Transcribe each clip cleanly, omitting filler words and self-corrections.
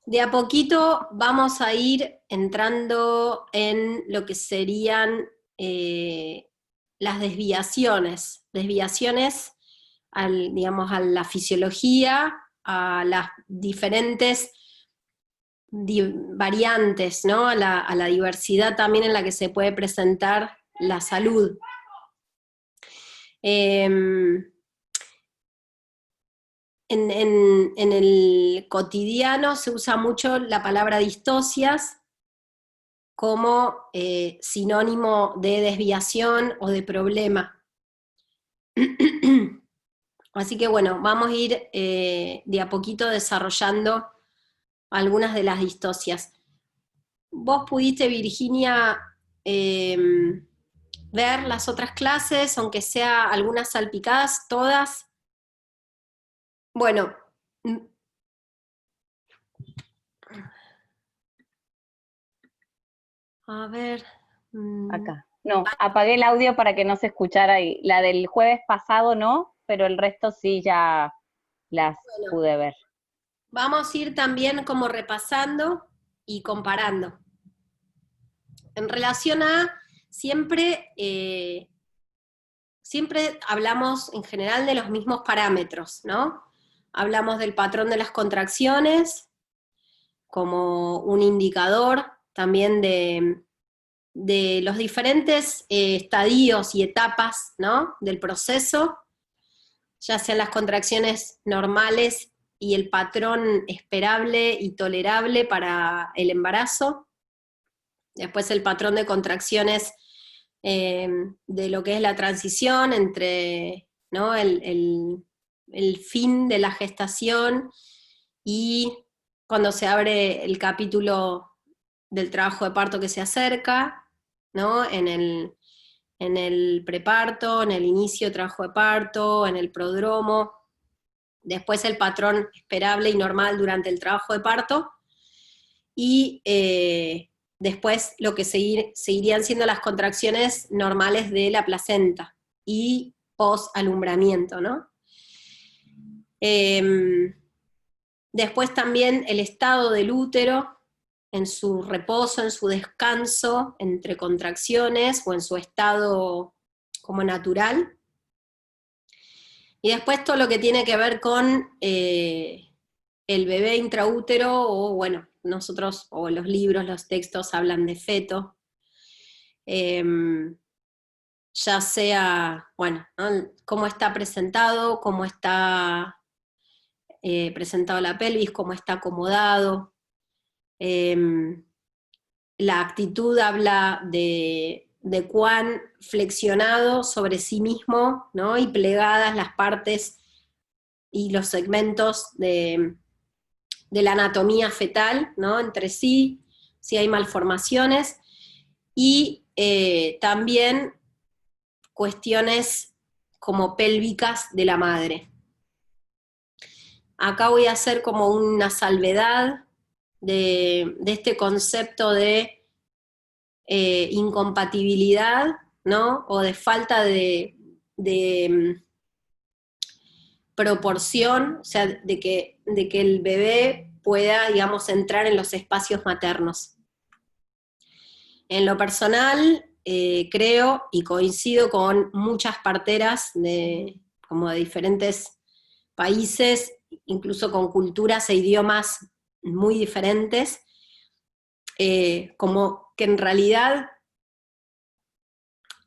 De a poquito vamos a ir entrando en lo que serían las desviaciones digamos, a la fisiología, a las diferentes variantes, ¿no? A la diversidad también en la que se puede presentar la salud. En el cotidiano se usa mucho la palabra distocias como sinónimo de desviación o de problema. Así que bueno, vamos a ir de a poquito desarrollando algunas de las distocias. ¿Vos pudiste, Virginia, ver las otras clases, aunque sea algunas salpicadas, todas? Bueno, a ver. Acá. No, apagué el audio para que no se escuchara y la del jueves pasado no, pero el resto sí ya las pude ver. Vamos a ir también como repasando y comparando. En relación a siempre, siempre hablamos en general de los mismos parámetros, ¿no? Hablamos del patrón de las contracciones como un indicador también de los diferentes estadios y etapas, ¿no? Del proceso, ya sean las contracciones normales y el patrón esperable y tolerable para el embarazo. Después el patrón de contracciones de lo que es la transición entre, ¿no? el fin de la gestación y cuando se abre el capítulo del trabajo de parto que se acerca, ¿no? En el preparto, en el inicio de trabajo de parto, en el prodromo, después el patrón esperable y normal durante el trabajo de parto, y después lo que seguirían siendo las contracciones normales de la placenta y post-alumbramiento, ¿no? Después también el estado del útero en su reposo, en su descanso entre contracciones o en su estado como natural. Y después todo lo que tiene que ver con el bebé intraútero, o bueno, nosotros, o los libros, los textos hablan de feto, ya sea, bueno, ¿no? Cómo está presentado, cómo está presentado la pelvis, cómo está acomodado. La actitud habla de cuán flexionado sobre sí mismo, ¿no? Y plegadas las partes y los segmentos de la anatomía fetal, ¿no? Entre sí, si hay malformaciones, y también cuestiones como pélvicas de la madre. Acá voy a hacer como una salvedad de este concepto de incompatibilidad, ¿no? O de falta de proporción, o sea, de que el bebé pueda, digamos, entrar en los espacios maternos. En lo personal, creo y coincido con muchas parteras como de diferentes países, incluso con culturas e idiomas muy diferentes, como que en realidad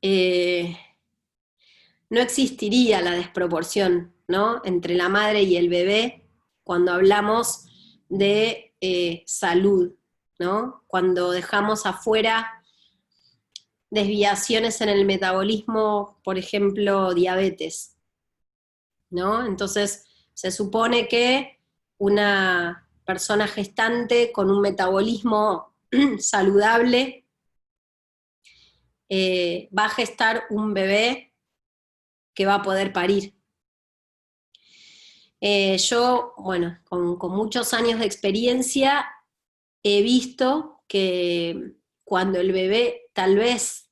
no existiría la desproporción, ¿no? Entre la madre y el bebé cuando hablamos de salud, ¿no? Cuando dejamos afuera desviaciones en el metabolismo, por ejemplo, diabetes, ¿no? Entonces, se supone que una persona gestante con un metabolismo saludable va a gestar un bebé que va a poder parir. Yo, bueno, con muchos años de experiencia, he visto que cuando el bebé tal vez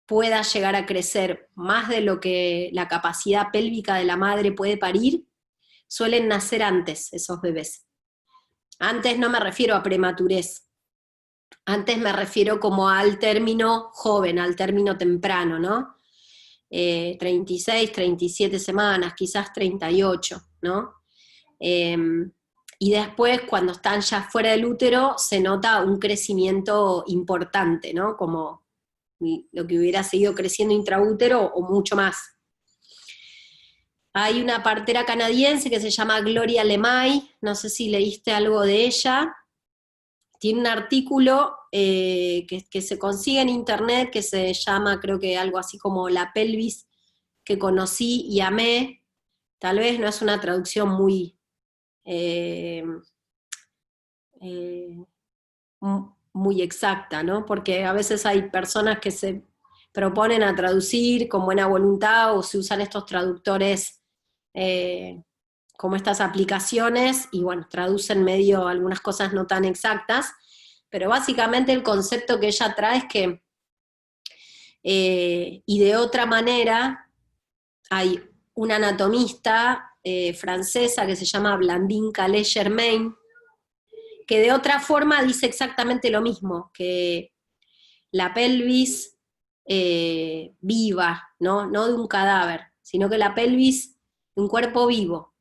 pueda llegar a crecer más de lo que la capacidad pélvica de la madre puede parir, suelen nacer antes esos bebés. Antes no me refiero a prematurez, antes me refiero como al término joven, al término temprano, ¿no? 36, 37 semanas, quizás 38, ¿no? Eh, y después, cuando están ya fuera del útero, se nota un crecimiento importante, ¿no? Como lo que hubiera seguido creciendo intraútero o mucho más. Hay una partera canadiense que se llama Gloria Lemay, no sé si leíste algo de ella. Tiene un artículo que se consigue en internet que se llama, creo que algo así como La pelvis que conocí y amé. Tal vez no es una traducción muy, eh, eh, muy exacta, ¿no? Porque a veces hay personas que se proponen a traducir con buena voluntad o se usan estos traductores eh, como estas aplicaciones y bueno, traducen medio algunas cosas no tan exactas, pero básicamente el concepto que ella trae es que, y de otra manera, hay una anatomista francesa que se llama Blandine Calais-Germain, que de otra forma dice exactamente lo mismo, que la pelvis viva, ¿no? No de un cadáver, sino que la pelvis de un cuerpo vivo,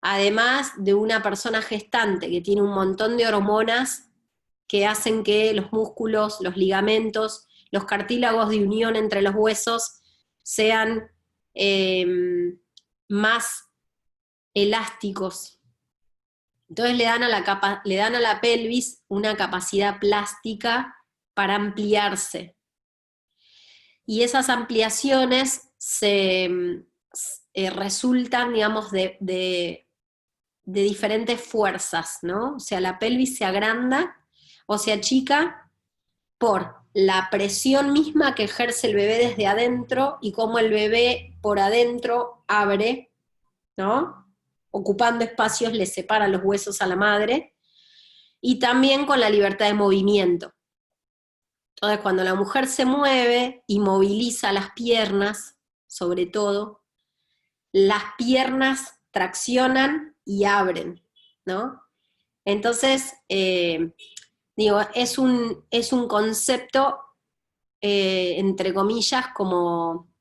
además de una persona gestante que tiene un montón de hormonas que hacen que los músculos, los ligamentos, los cartílagos de unión entre los huesos sean eh, más elásticos. Entonces le dan a la pelvis una capacidad plástica para ampliarse. Y esas ampliaciones resultan, digamos, de diferentes fuerzas, ¿no? O sea, la pelvis se agranda o se achica por la presión misma que ejerce el bebé desde adentro y cómo el bebé por adentro abre, ¿no? Ocupando espacios le separa los huesos a la madre, y también con la libertad de movimiento. Entonces, cuando la mujer se mueve y moviliza las piernas, sobre todo, las piernas traccionan y abren, ¿no? Entonces, digo, es un concepto, entre comillas, como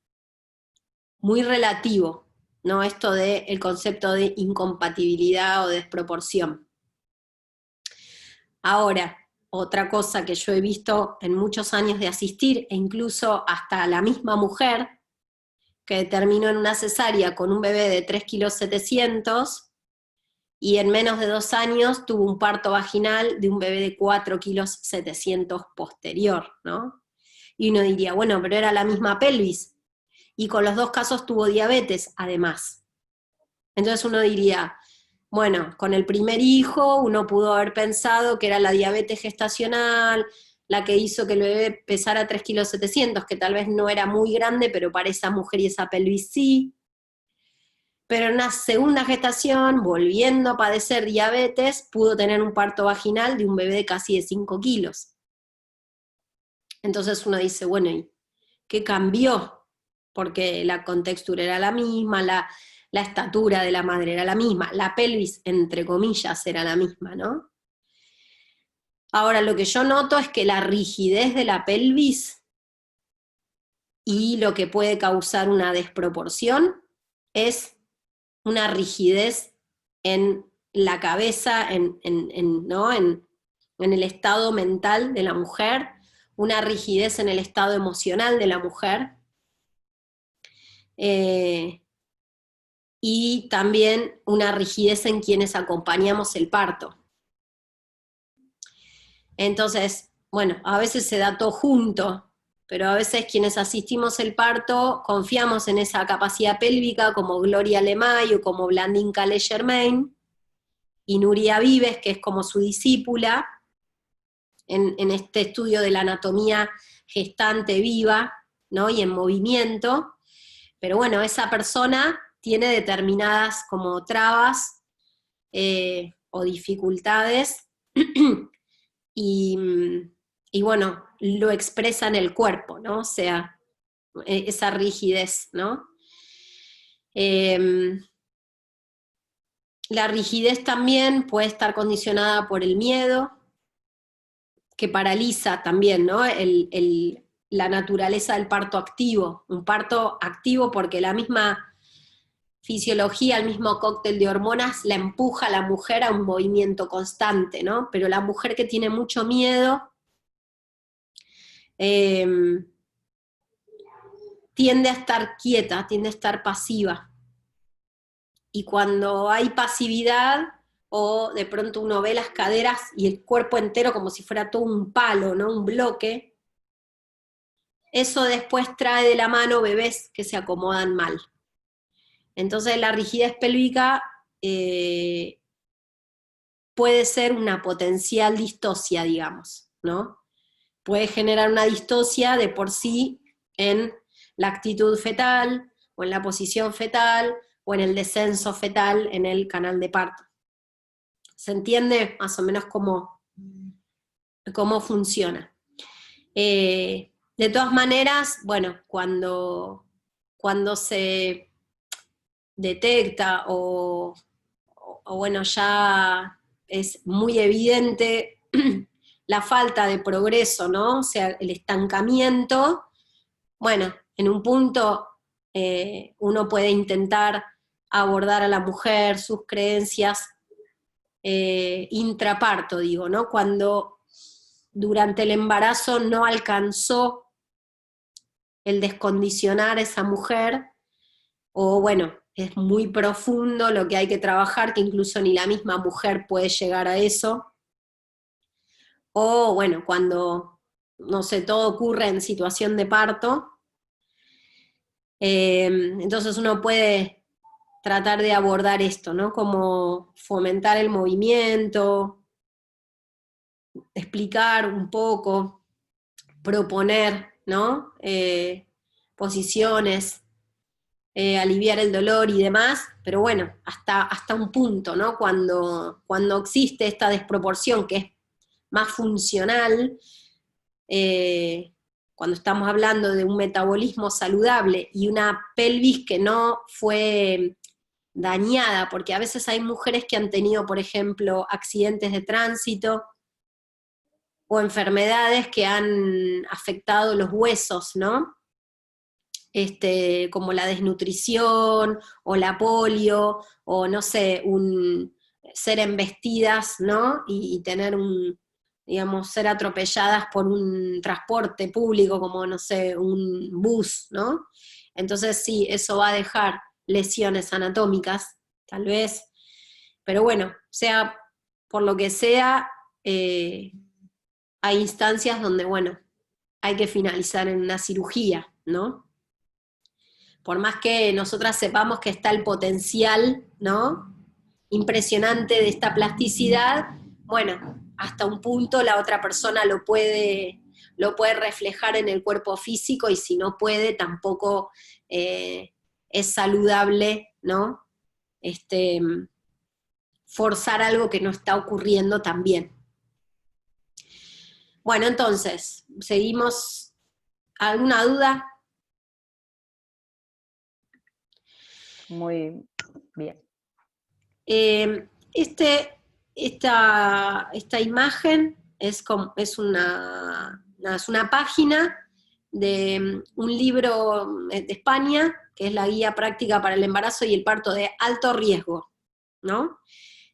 muy relativo, ¿no? Esto del concepto de incompatibilidad o desproporción. Ahora, otra cosa que yo he visto en muchos años de asistir, e incluso hasta la misma mujer, que terminó en una cesárea con un bebé de 3,7 kilos, y en menos de 2 años tuvo un parto vaginal de un bebé de 4,7 kilos posterior, ¿no? Y uno diría, bueno, pero era la misma pelvis, y con los dos casos tuvo diabetes, además. Entonces uno diría, bueno, con el primer hijo uno pudo haber pensado que era la diabetes gestacional, la que hizo que el bebé pesara 3,7 kilos, que tal vez no era muy grande, pero para esa mujer y esa pelvis sí. Pero en una segunda gestación, volviendo a padecer diabetes, pudo tener un parto vaginal de un bebé de casi de 5 kilos. Entonces uno dice, bueno, ¿y qué cambió? Porque la contextura era la misma, la estatura de la madre era la misma, la pelvis, entre comillas, era la misma, ¿no? Ahora, lo que yo noto es que la rigidez de la pelvis y lo que puede causar una desproporción es una rigidez en la cabeza, ¿no? en el estado mental de la mujer, una rigidez en el estado emocional de la mujer, y también una rigidez en quienes acompañamos el parto. Entonces, bueno, a veces se da todo junto, pero a veces quienes asistimos el parto confiamos en esa capacidad pélvica, como Gloria Lemay o como Blandine Calais-Germain, y Nuria Vives, que es como su discípula, en este estudio de la anatomía gestante viva, ¿no? Y en movimiento. Pero bueno, esa persona tiene determinadas como trabas o dificultades y, y bueno, lo expresa en el cuerpo, ¿no? O sea, esa rigidez, ¿no? La rigidez también puede estar condicionada por el miedo, que paraliza también, ¿no? La naturaleza del parto activo. Un parto activo porque la misma fisiología, el mismo cóctel de hormonas la empuja a la mujer a un movimiento constante, ¿no? Pero la mujer que tiene mucho miedo tiende a estar quieta, tiende a estar pasiva. Y cuando hay pasividad, o de pronto uno ve las caderas y el cuerpo entero como si fuera todo un palo, ¿no? Un bloque, eso después trae de la mano bebés que se acomodan mal. Entonces la rigidez pélvica puede ser una potencial distocia, digamos, ¿no? Puede generar una distocia de por sí en la actitud fetal, o en la posición fetal, o en el descenso fetal en el canal de parto. ¿Se entiende más o menos cómo funciona? De todas maneras, bueno, cuando se detecta o bueno, ya es muy evidente la falta de progreso, ¿no? O sea, el estancamiento, bueno, en un punto uno puede intentar abordar a la mujer, sus creencias, intraparto, digo, ¿no? Cuando durante el embarazo no alcanzó el descondicionar a esa mujer, o bueno, es muy profundo lo que hay que trabajar, que incluso ni la misma mujer puede llegar a eso, o bueno, cuando, no sé, todo ocurre en situación de parto, entonces uno puede tratar de abordar esto, ¿no? Como fomentar el movimiento, explicar un poco, proponer, ¿no? Posiciones, aliviar el dolor y demás, pero bueno, hasta un punto, ¿no? Cuando existe esta desproporción que es más funcional, cuando estamos hablando de un metabolismo saludable y una pelvis que no fue dañada, porque a veces hay mujeres que han tenido, por ejemplo, accidentes de tránsito o enfermedades que han afectado los huesos, ¿no? Como la desnutrición o la polio, o no sé, ser embestidas, ¿no? Y tener digamos, ser atropelladas por un transporte público como, no sé, un bus, ¿no? Entonces sí, eso va a dejar lesiones anatómicas, tal vez, pero bueno, sea por lo que sea, hay instancias donde, bueno, hay que finalizar en una cirugía, ¿no? Por más que nosotras sepamos que está el potencial, ¿no? Impresionante de esta plasticidad, bueno, hasta un punto la otra persona lo puede reflejar en el cuerpo físico, y si no puede, tampoco es saludable, ¿no? Forzar algo que no está ocurriendo también. Bueno, entonces, seguimos. ¿Alguna duda? Muy bien. Esta imagen es una página de un libro de España, que es la Guía Práctica para el Embarazo y el Parto de Alto Riesgo, ¿no?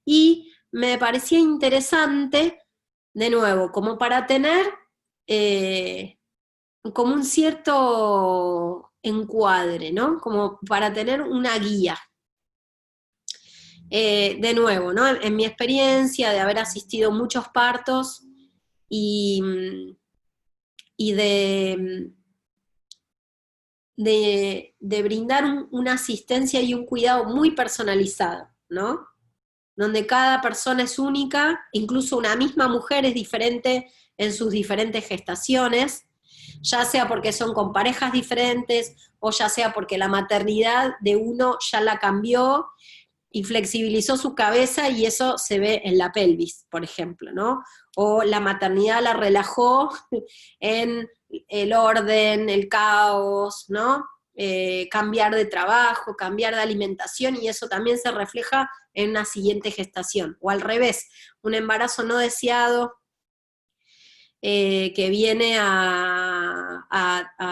Y me parecía interesante, de nuevo, como para tener como un cierto encuadre, ¿no? Como para tener una guía. De nuevo, ¿no? En mi experiencia de haber asistido a muchos partos y, y de brindar una asistencia y un cuidado muy personalizado, ¿no? Donde cada persona es única, incluso una misma mujer es diferente en sus diferentes gestaciones, ya sea porque son con parejas diferentes, o ya sea porque la maternidad de uno ya la cambió y flexibilizó su cabeza, y eso se ve en la pelvis, por ejemplo, ¿no? O la maternidad la relajó en el orden, el caos, ¿no? cambiar de trabajo, cambiar de alimentación, y eso también se refleja en una siguiente gestación. O al revés, un embarazo no deseado que viene a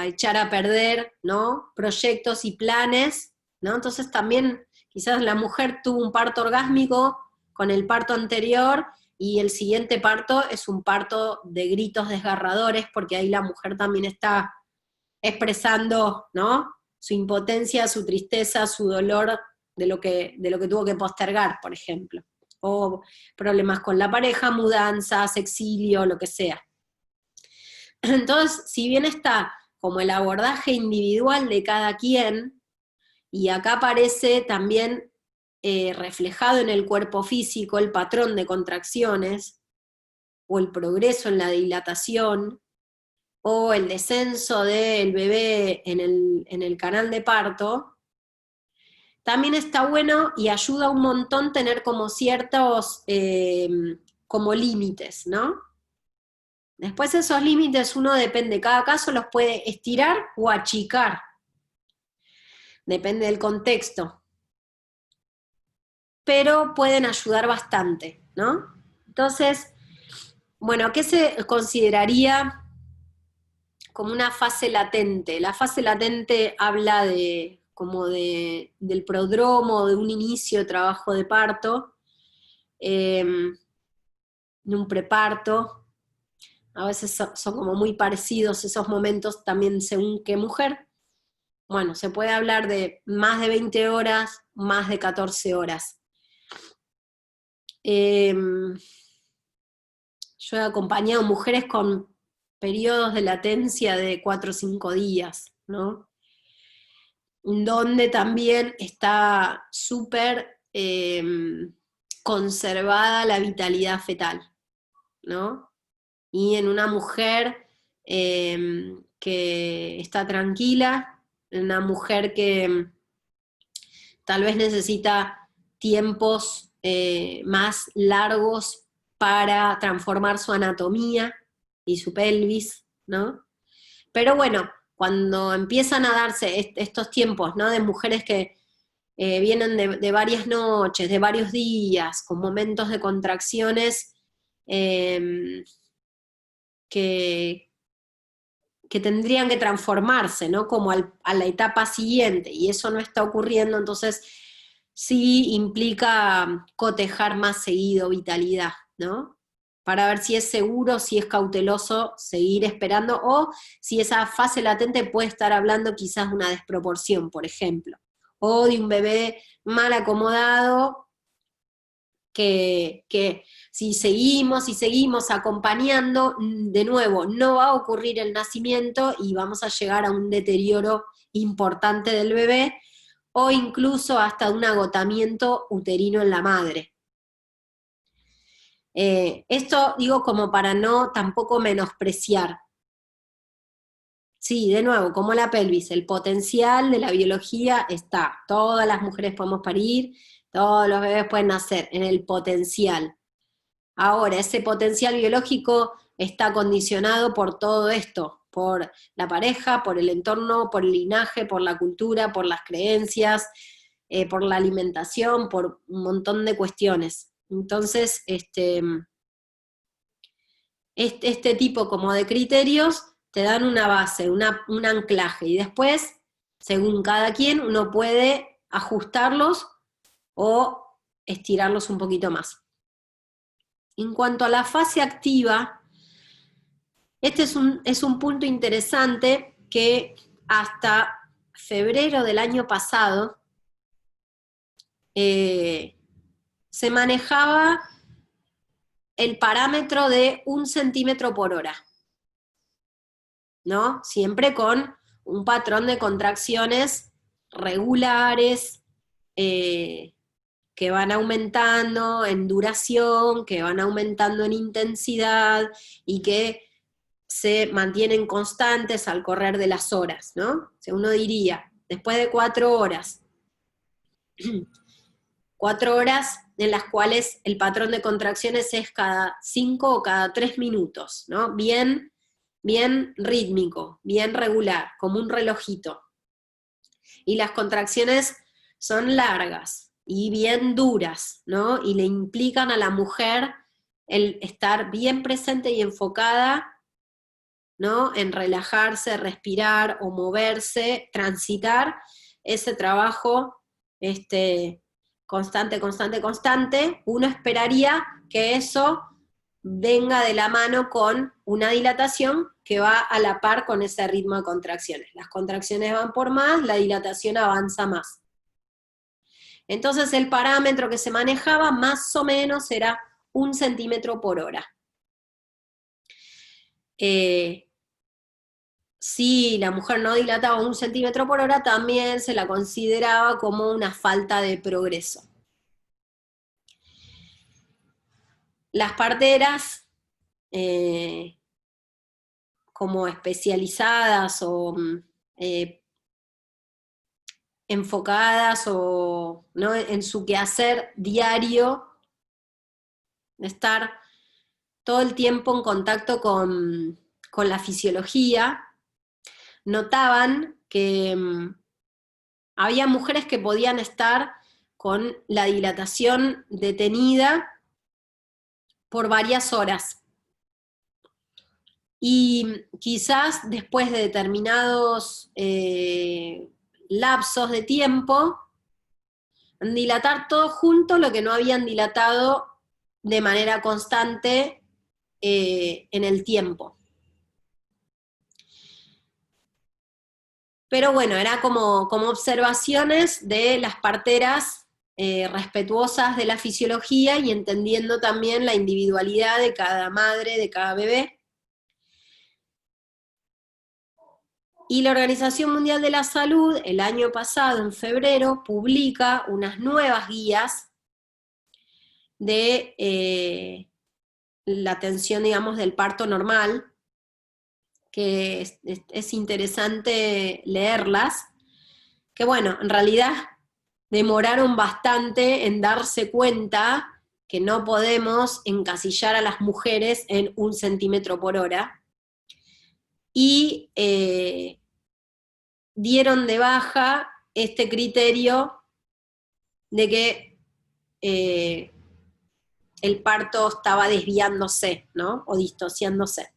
echar a perder, ¿no?, proyectos y planes, ¿no? Entonces también quizás la mujer tuvo un parto orgásmico con el parto anterior, y el siguiente parto es un parto de gritos desgarradores, porque ahí la mujer también está expresando, ¿no?, su impotencia, su tristeza, su dolor de lo que tuvo que postergar, por ejemplo. O problemas con la pareja, mudanzas, exilio, lo que sea. Entonces, si bien está como el abordaje individual de cada quien, y acá aparece también reflejado en el cuerpo físico el patrón de contracciones, o el progreso en la dilatación, o el descenso del bebé en el canal de parto, también está bueno y ayuda un montón tener como ciertos como límites, ¿no? Después esos límites uno depende, cada caso los puede estirar o achicar, depende del contexto, pero pueden ayudar bastante, ¿no? Entonces, bueno, ¿qué se consideraría como una fase latente? La fase latente habla del prodromo, de un inicio de trabajo de parto, de un preparto. A veces son como muy parecidos esos momentos también según qué mujer. Bueno, se puede hablar de más de 20 horas, más de 14 horas. Yo he acompañado mujeres con periodos de latencia de 4 o 5 días, ¿no? Donde también está súper conservada la vitalidad fetal, ¿no? Y en una mujer que está tranquila, en una mujer que tal vez necesita tiempos más largos para transformar su anatomía y su pelvis, ¿no? Pero bueno, cuando empiezan a darse estos tiempos, ¿no?, de mujeres que vienen de varias noches, de varios días, con momentos de contracciones que, que tendrían que transformarse, ¿no?, como a la etapa siguiente, y eso no está ocurriendo, entonces sí implica cotejar más seguido vitalidad, ¿no? Para ver si es seguro, si es cauteloso seguir esperando, o si esa fase latente puede estar hablando quizás de una desproporción, por ejemplo, o de un bebé mal acomodado que si seguimos acompañando, de nuevo, no va a ocurrir el nacimiento y vamos a llegar a un deterioro importante del bebé, o incluso hasta un agotamiento uterino en la madre. Esto digo como para no tampoco menospreciar. Sí, de nuevo, como la pelvis, el potencial de la biología está. Todas las mujeres podemos parir, todos los bebés pueden nacer, en el potencial. Ahora, ese potencial biológico está condicionado por todo esto, por la pareja, por el entorno, por el linaje, por la cultura, por las creencias, por la alimentación, por un montón de cuestiones. Entonces, este tipo como de criterios te dan una base, un anclaje, y después, según cada quien, uno puede ajustarlos o estirarlos un poquito más. En cuanto a la fase activa, este es un punto interesante que hasta febrero del año pasado se manejaba el parámetro de 1 centímetro por hora, ¿no? Siempre con un patrón de contracciones regulares, que van aumentando en duración, que van aumentando en intensidad y que se mantienen constantes al correr de las horas, ¿no? O sea, uno diría, después de 4 horas, 4 horas en las cuales el patrón de contracciones es cada 5 o cada 3 minutos, ¿no? Bien rítmico, bien regular, como un relojito. y las contracciones son largas y bien duras, ¿no? Y le implican a la mujer el estar bien presente y enfocada, ¿no? En relajarse, respirar o moverse, transitar ese trabajo constante, constante, constante. Uno esperaría que eso venga de la mano con una dilatación que va a la par con ese ritmo de contracciones. Las contracciones van por más, la dilatación avanza más. Entonces el parámetro que se manejaba más o menos era 1 centímetro por hora. Si la mujer no dilataba 1 centímetro por hora, también se la consideraba como una falta de progreso. Las parteras, como especializadas o enfocadas o, ¿no?, en su quehacer diario, de estar todo el tiempo en contacto con la fisiología, notaban que había mujeres que podían estar con la dilatación detenida por varias horas. Y quizás después de determinados lapsos de tiempo, dilatar todo junto lo que no habían dilatado de manera constante en el tiempo. Pero bueno, era como observaciones de las parteras respetuosas de la fisiología y entendiendo también la individualidad de cada madre, de cada bebé. Y la Organización Mundial de la Salud, el año pasado, en febrero, publica unas nuevas guías de la atención, digamos, del parto normal, que es interesante leerlas, que bueno, en realidad demoraron bastante en darse cuenta que no podemos encasillar a las mujeres en 1 centímetro por hora, y dieron de baja este criterio de que el parto estaba desviándose, ¿no? O distorsiándose.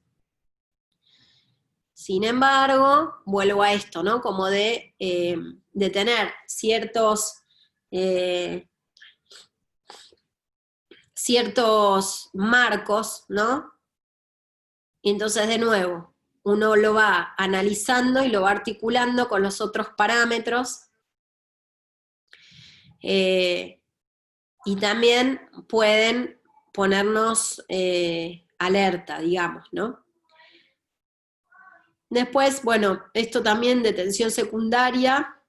Sin embargo, vuelvo a esto, ¿no? Como de tener ciertos marcos, ¿no? Y entonces, de nuevo, uno lo va analizando y lo va articulando con los otros parámetros, y también pueden ponernos alerta, digamos, ¿no? Después, bueno, esto también de tensión secundaria,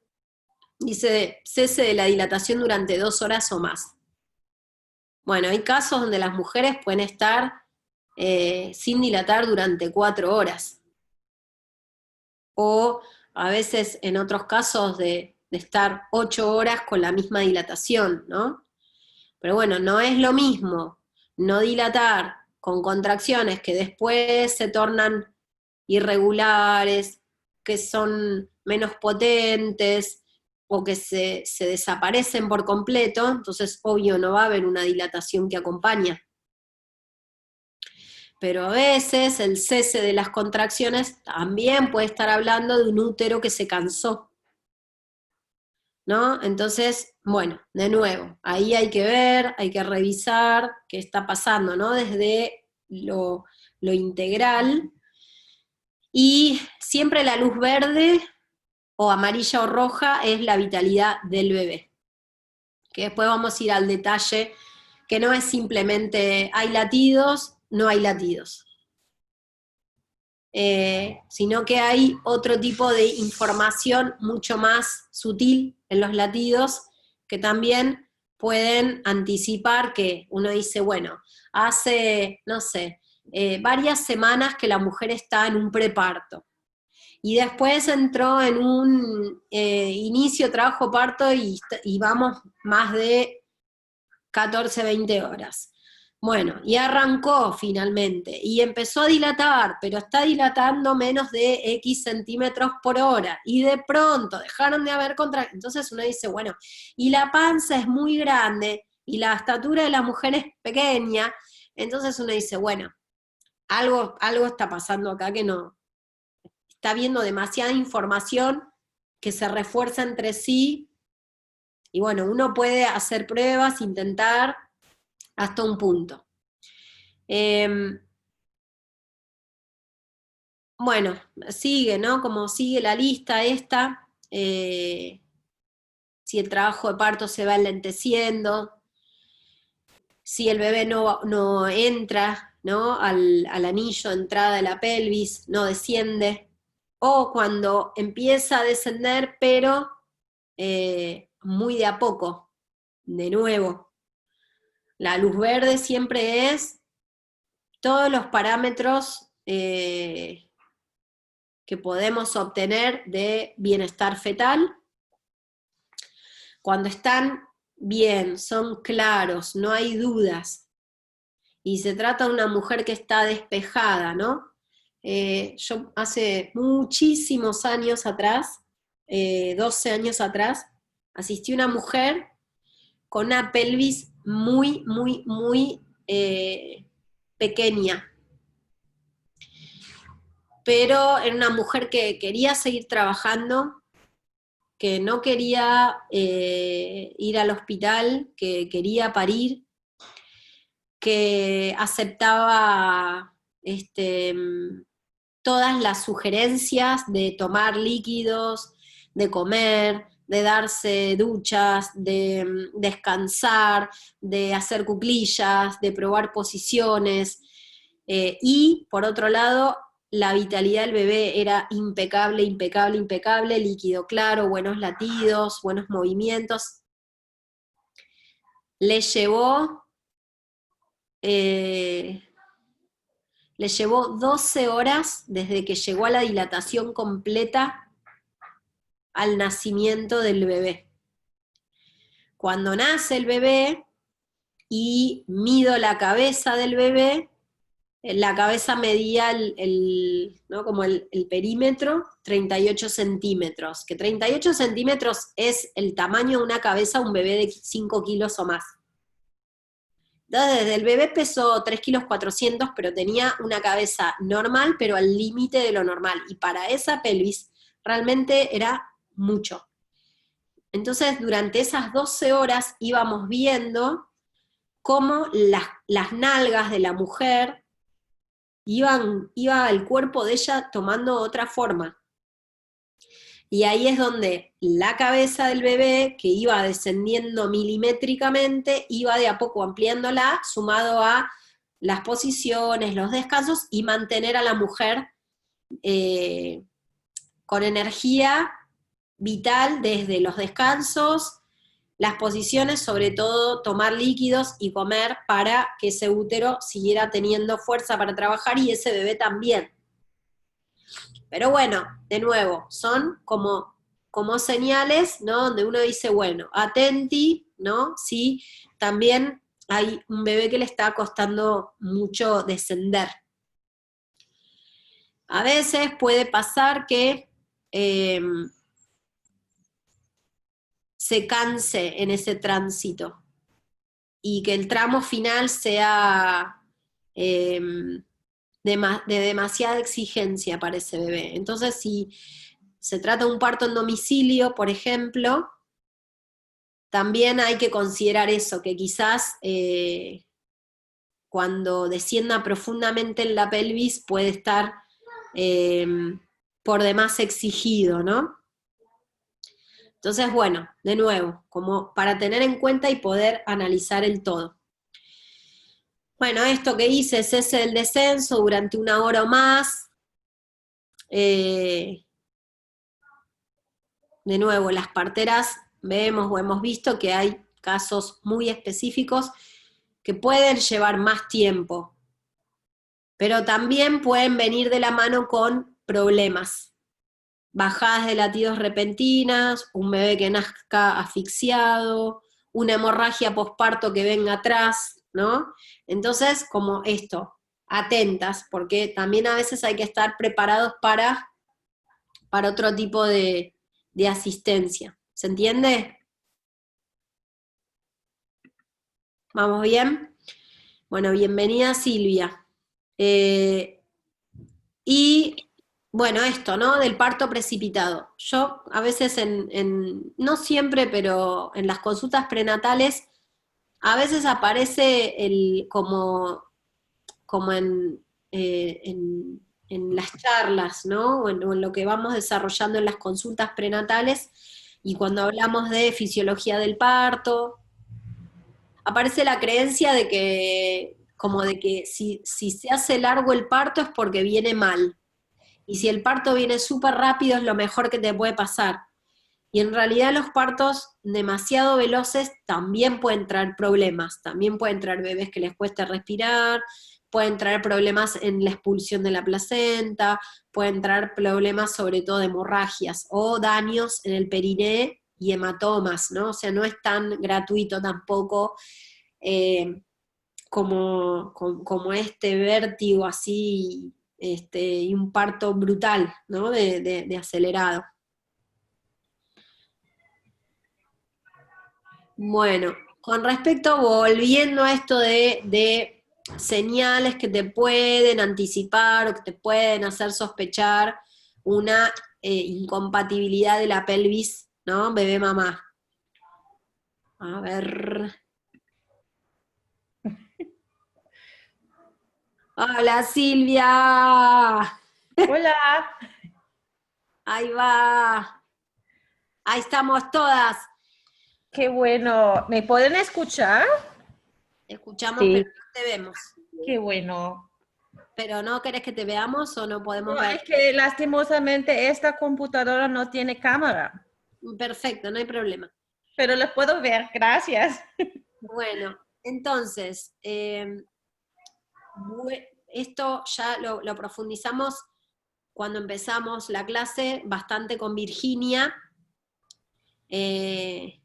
dice cese de la dilatación durante 2 horas o más. Bueno, hay casos donde las mujeres pueden estar sin dilatar durante 4 horas. O a veces en otros casos de estar 8 horas con la misma dilatación, ¿no? Pero bueno, no es lo mismo no dilatar con contracciones que después se tornan irregulares, que son menos potentes o que se desaparecen por completo, entonces obvio no va a haber una dilatación que acompaña. Pero a veces el cese de las contracciones también puede estar hablando de un útero que se cansó, ¿no? Entonces, bueno, de nuevo, ahí hay que ver, hay que revisar qué está pasando, ¿no? Desde lo integral. Y siempre la luz verde o amarilla o roja es la vitalidad del bebé. Que después vamos a ir al detalle, que no es simplemente hay latidos, no hay latidos. Sino que hay otro tipo de información mucho más sutil en los latidos que también pueden anticipar que uno dice, bueno, hace, no sé, varias semanas que la mujer está en un preparto. Y después entró en un inicio, trabajo, parto y vamos más de 14, 20 horas. Bueno, y arrancó finalmente, y empezó a dilatar, pero está dilatando menos de X centímetros por hora, y de pronto dejaron de haber contracciones. Entonces uno dice, bueno, y la panza es muy grande, y la estatura de la mujer es pequeña, entonces uno dice, bueno, algo está pasando acá que no, está viendo demasiada información que se refuerza entre sí, y bueno, uno puede hacer pruebas, intentar hasta un punto. Bueno, sigue, ¿no? Como sigue la lista esta, si el trabajo de parto se va enlenteciendo, si el bebé no entra, ¿no? Al anillo de entrada de la pelvis, no desciende, o cuando empieza a descender, pero muy de a poco, de nuevo. La luz verde siempre es todos los parámetros que podemos obtener de bienestar fetal. Cuando están bien, son claros, no hay dudas, y se trata de una mujer que está despejada, ¿no? Yo hace muchísimos años atrás, 12 años atrás, asistí a una mujer con una pelvis muy, muy, muy pequeña, pero era una mujer que quería seguir trabajando, que no quería ir al hospital, que quería parir, que aceptaba todas las sugerencias de tomar líquidos, de comer, de darse duchas, de descansar, de hacer cuclillas, de probar posiciones, y por otro lado, la vitalidad del bebé era impecable, impecable, impecable, líquido claro, buenos latidos, buenos movimientos. Le llevó, le llevó 12 horas desde que llegó a la dilatación completa al nacimiento del bebé. Cuando nace el bebé y mido la cabeza del bebé, la cabeza medía ¿no? Como el perímetro, 38 centímetros, que 38 centímetros es el tamaño de una cabeza de un bebé de 5 kilos o más. Entonces, desde el bebé pesó 3 kilos 400, pero tenía una cabeza normal, pero al límite de lo normal, y para esa pelvis realmente era mucho. Entonces, durante esas 12 horas íbamos viendo cómo las nalgas de la mujer iba el cuerpo de ella tomando otra forma. Y ahí es donde la cabeza del bebé, que iba descendiendo milimétricamente, iba de a poco ampliándola, sumado a las posiciones, los descansos, y mantener a la mujer con energía vital desde los descansos, las posiciones, sobre todo tomar líquidos y comer para que ese útero siguiera teniendo fuerza para trabajar y ese bebé también. Pero bueno, de nuevo, son como señales, ¿no? Donde uno dice, bueno, atenti, ¿no? Sí, también hay un bebé que le está costando mucho descender. A veces puede pasar que se canse en ese tránsito y que el tramo final sea de demasiada exigencia para ese bebé. Entonces, si se trata de un parto en domicilio, por ejemplo, también hay que considerar eso, que quizás cuando descienda profundamente en la pelvis puede estar por demás exigido, ¿no? Entonces, bueno, de nuevo, como para tener en cuenta y poder analizar el todo. Bueno, esto que hice es cese del descenso durante 1 hora o más. De nuevo, las parteras vemos o hemos visto que hay casos muy específicos que pueden llevar más tiempo, pero también pueden venir de la mano con problemas. Bajadas de latidos repentinas, un bebé que nazca asfixiado, una hemorragia posparto que venga atrás, ¿no? Entonces, como esto, atentas, porque también a veces hay que estar preparados para otro tipo de asistencia. ¿Se entiende? ¿Vamos bien? Bueno, bienvenida Silvia. Y bueno, esto, ¿no? Del parto precipitado. Yo a veces no siempre, pero en las consultas prenatales, a veces aparece como en las charlas, ¿no? O en lo que vamos desarrollando en las consultas prenatales, y cuando hablamos de fisiología del parto, aparece la creencia de que, como de que si se hace largo el parto es porque viene mal. Y si el parto viene súper rápido es lo mejor que te puede pasar. Y en realidad los partos demasiado veloces también pueden traer problemas, también pueden traer bebés que les cueste respirar, pueden traer problemas en la expulsión de la placenta, pueden traer problemas sobre todo de hemorragias o daños en el periné y hematomas, ¿no? O sea, no es tan gratuito tampoco eh, como este vértigo así, y un parto brutal, ¿no? De acelerado. Bueno, con respecto, volviendo a esto de señales que te pueden anticipar o que te pueden hacer sospechar una incompatibilidad de la pelvis, ¿no? Bebé-mamá. A ver. Hola Silvia. Hola, Ahí va. Ahí estamos todas. qué bueno. ¿Me pueden escuchar? Escuchamos, pero Sí, no te vemos. Qué bueno. ¿Pero no querés que te veamos o no podemos No, ver? es que lastimosamente esta computadora no tiene cámara, Perfecto, no hay problema. pero les puedo ver, gracias. Bueno, entonces, esto ya lo profundizamos cuando empezamos la clase, bastante con Virginia. Eh,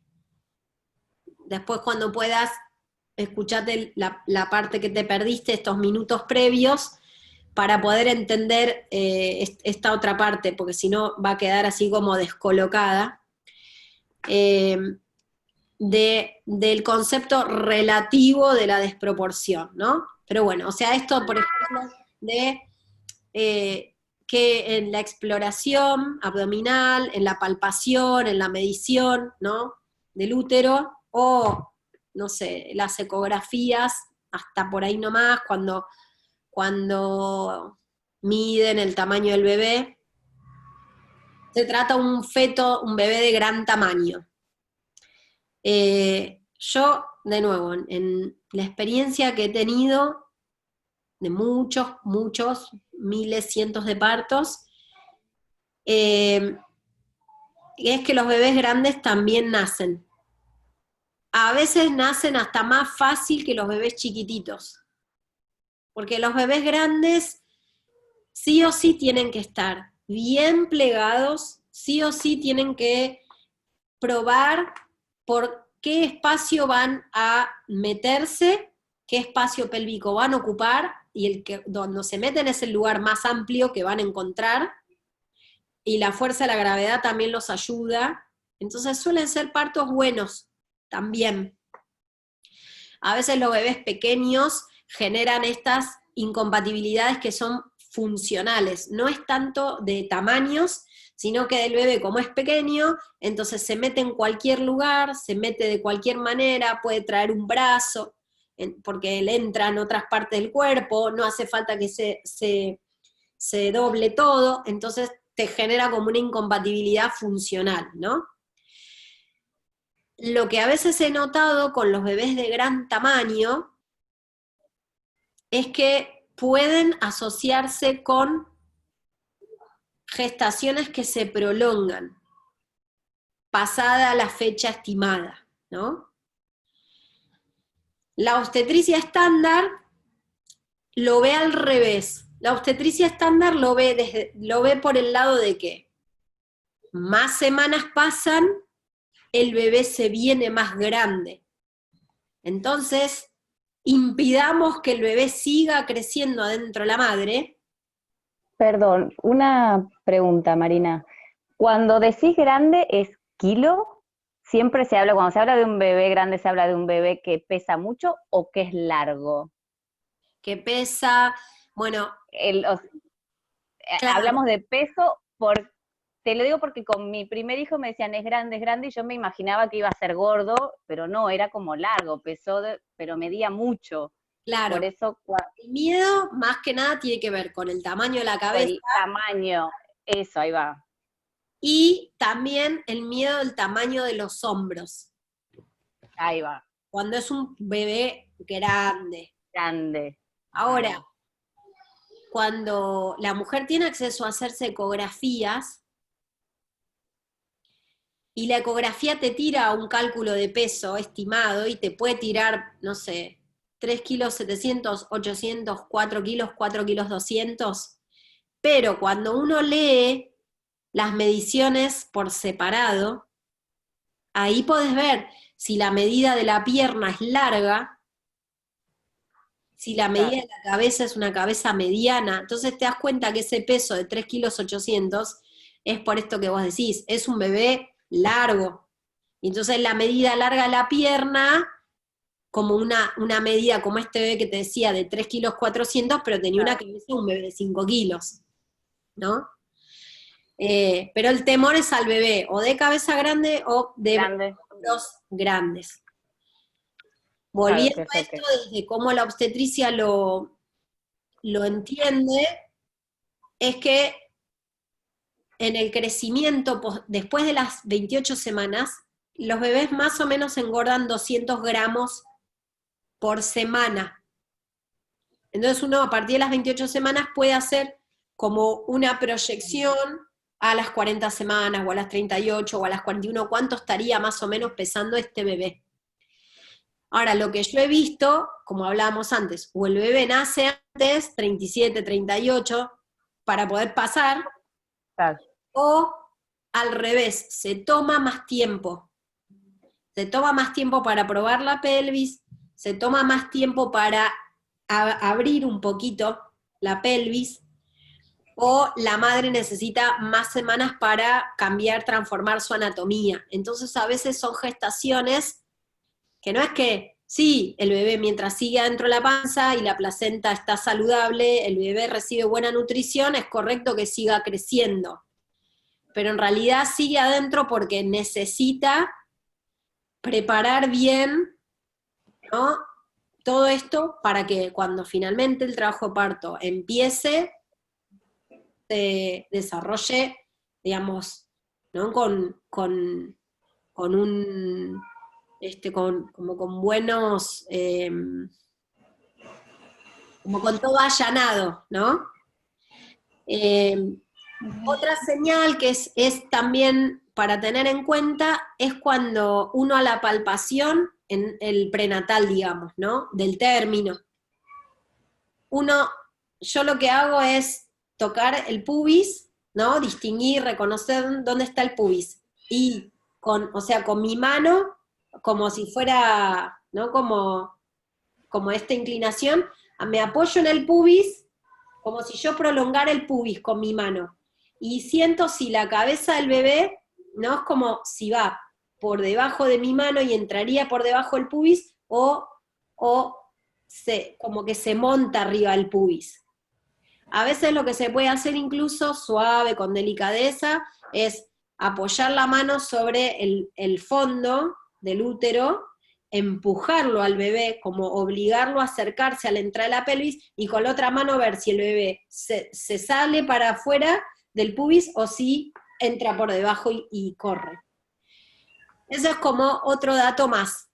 Después cuando puedas, escuchate la parte que te perdiste, estos minutos previos, para poder entender esta otra parte, porque si no va a quedar así como descolocada. Eh, del concepto relativo de la desproporción, ¿no? Pero bueno, o sea, esto, por ejemplo, de que en la exploración abdominal, en la palpación, en la medición, ¿no? Del útero, o, no sé, las ecografías, hasta por ahí nomás, cuando miden el tamaño del bebé, se trata de un feto, un bebé de gran tamaño. Yo, de nuevo, en la experiencia que he tenido de muchos, miles, cientos de partos, es que los bebés grandes también nacen. A veces nacen hasta más fácil que los bebés chiquititos, porque los bebés grandes sí o sí tienen que estar bien plegados, sí o sí tienen que probar por qué espacio van a meterse, qué espacio pélvico van a ocupar, y donde se meten es el lugar más amplio que van a encontrar, y la fuerza de la gravedad también los ayuda. Entonces suelen ser partos buenos también. A veces los bebés pequeños generan estas incompatibilidades que son funcionales, no es tanto de tamaños, sino que el bebé como es pequeño, entonces se mete en cualquier lugar, se mete de cualquier manera, puede traer un brazo, porque él entra en otras partes del cuerpo, no hace falta que se doble todo, entonces te genera como una incompatibilidad funcional, ¿no? Lo que a veces he notado con los bebés de gran tamaño es que pueden asociarse con gestaciones que se prolongan, pasada la fecha estimada, ¿no? La obstetricia estándar lo ve al revés. La obstetricia estándar lo ve por el lado de que más semanas pasan, el bebé se viene más grande. Entonces, impidamos que el bebé siga creciendo adentro de la madre. Perdón, una pregunta, Marina. Cuando decís grande, ¿es kilo? Siempre se habla, cuando se habla de un bebé grande, se habla de un bebé que pesa mucho o que es largo. Que pesa, bueno, claro, Hablamos de peso, te lo digo porque con mi primer hijo me decían es grande, y yo me imaginaba que iba a ser gordo, pero no, era como largo, pero medía mucho. claro. Por eso, El miedo, más que nada, tiene que ver con el tamaño de la cabeza el tamaño, eso, ahí va. y también el miedo del tamaño de los hombros. Ahí va, Cuando es un bebé grande. grande. Ahora, cuando la mujer tiene acceso a hacerse ecografías, y la ecografía te tira un cálculo de peso estimado y te puede tirar, no sé, 3 kilos 700, 800, 4 kilos, 4 kilos 200, pero cuando uno lee las mediciones por separado, ahí podés ver si la medida de la pierna es larga, si la medida de la cabeza es una cabeza mediana, entonces te das cuenta que ese peso de 3 kilos 800 es por esto que vos decís, es un bebé largo. Y entonces la medida larga de la pierna, como una medida como este bebé que te decía de 3 kilos 400, pero tenía una cabeza de un bebé de 5 kilos, ¿no? Pero el temor es al bebé, o de cabeza grande o de brazos grandes. Volviendo a esto desde cómo la obstetricia lo entiende, es que en el crecimiento, después de las 28 semanas, los bebés más o menos engordan 200 gramos por semana. Entonces uno a partir de las 28 semanas puede hacer como una proyección a las 40 semanas, o a las 38, o a las 41, cuánto estaría más o menos pesando este bebé. Ahora, lo que yo he visto, como hablábamos antes, o el bebé nace antes, 37, 38, para poder pasar, o al revés, se toma más tiempo. Se toma más tiempo para probar la pelvis, se toma más tiempo para abrir un poquito la pelvis, o la madre necesita más semanas para cambiar, transformar su anatomía. Entonces a veces son gestaciones que no es que, sí, el bebé mientras sigue adentro de la panza y la placenta está saludable, el bebé recibe buena nutrición, es correcto que siga creciendo, pero en realidad sigue adentro porque necesita preparar bien, ¿no?, todo esto para que cuando finalmente el trabajo de parto empiece, se desarrolle, digamos, ¿no?, como con buenos, como con todo allanado, ¿no? Otra señal que es también para tener en cuenta es cuando uno a la palpación, en el prenatal, digamos, ¿no?, del término, yo lo que hago es tocar el pubis, ¿no?, distinguir, reconocer dónde está el pubis, y con mi mano, como si fuera, ¿no?, como esta inclinación, me apoyo en el pubis, como si yo prolongara el pubis con mi mano, y siento si la cabeza del bebé, ¿no?, es como si va por debajo de mi mano y entraría por debajo del pubis, o como que se monta arriba del pubis. A veces lo que se puede hacer incluso suave, con delicadeza, es apoyar la mano sobre el fondo del útero, empujarlo al bebé, como obligarlo a acercarse a la entrada de la pelvis, y con la otra mano ver si el bebé se sale para afuera del pubis o si entra por debajo y corre. Eso es como otro dato más.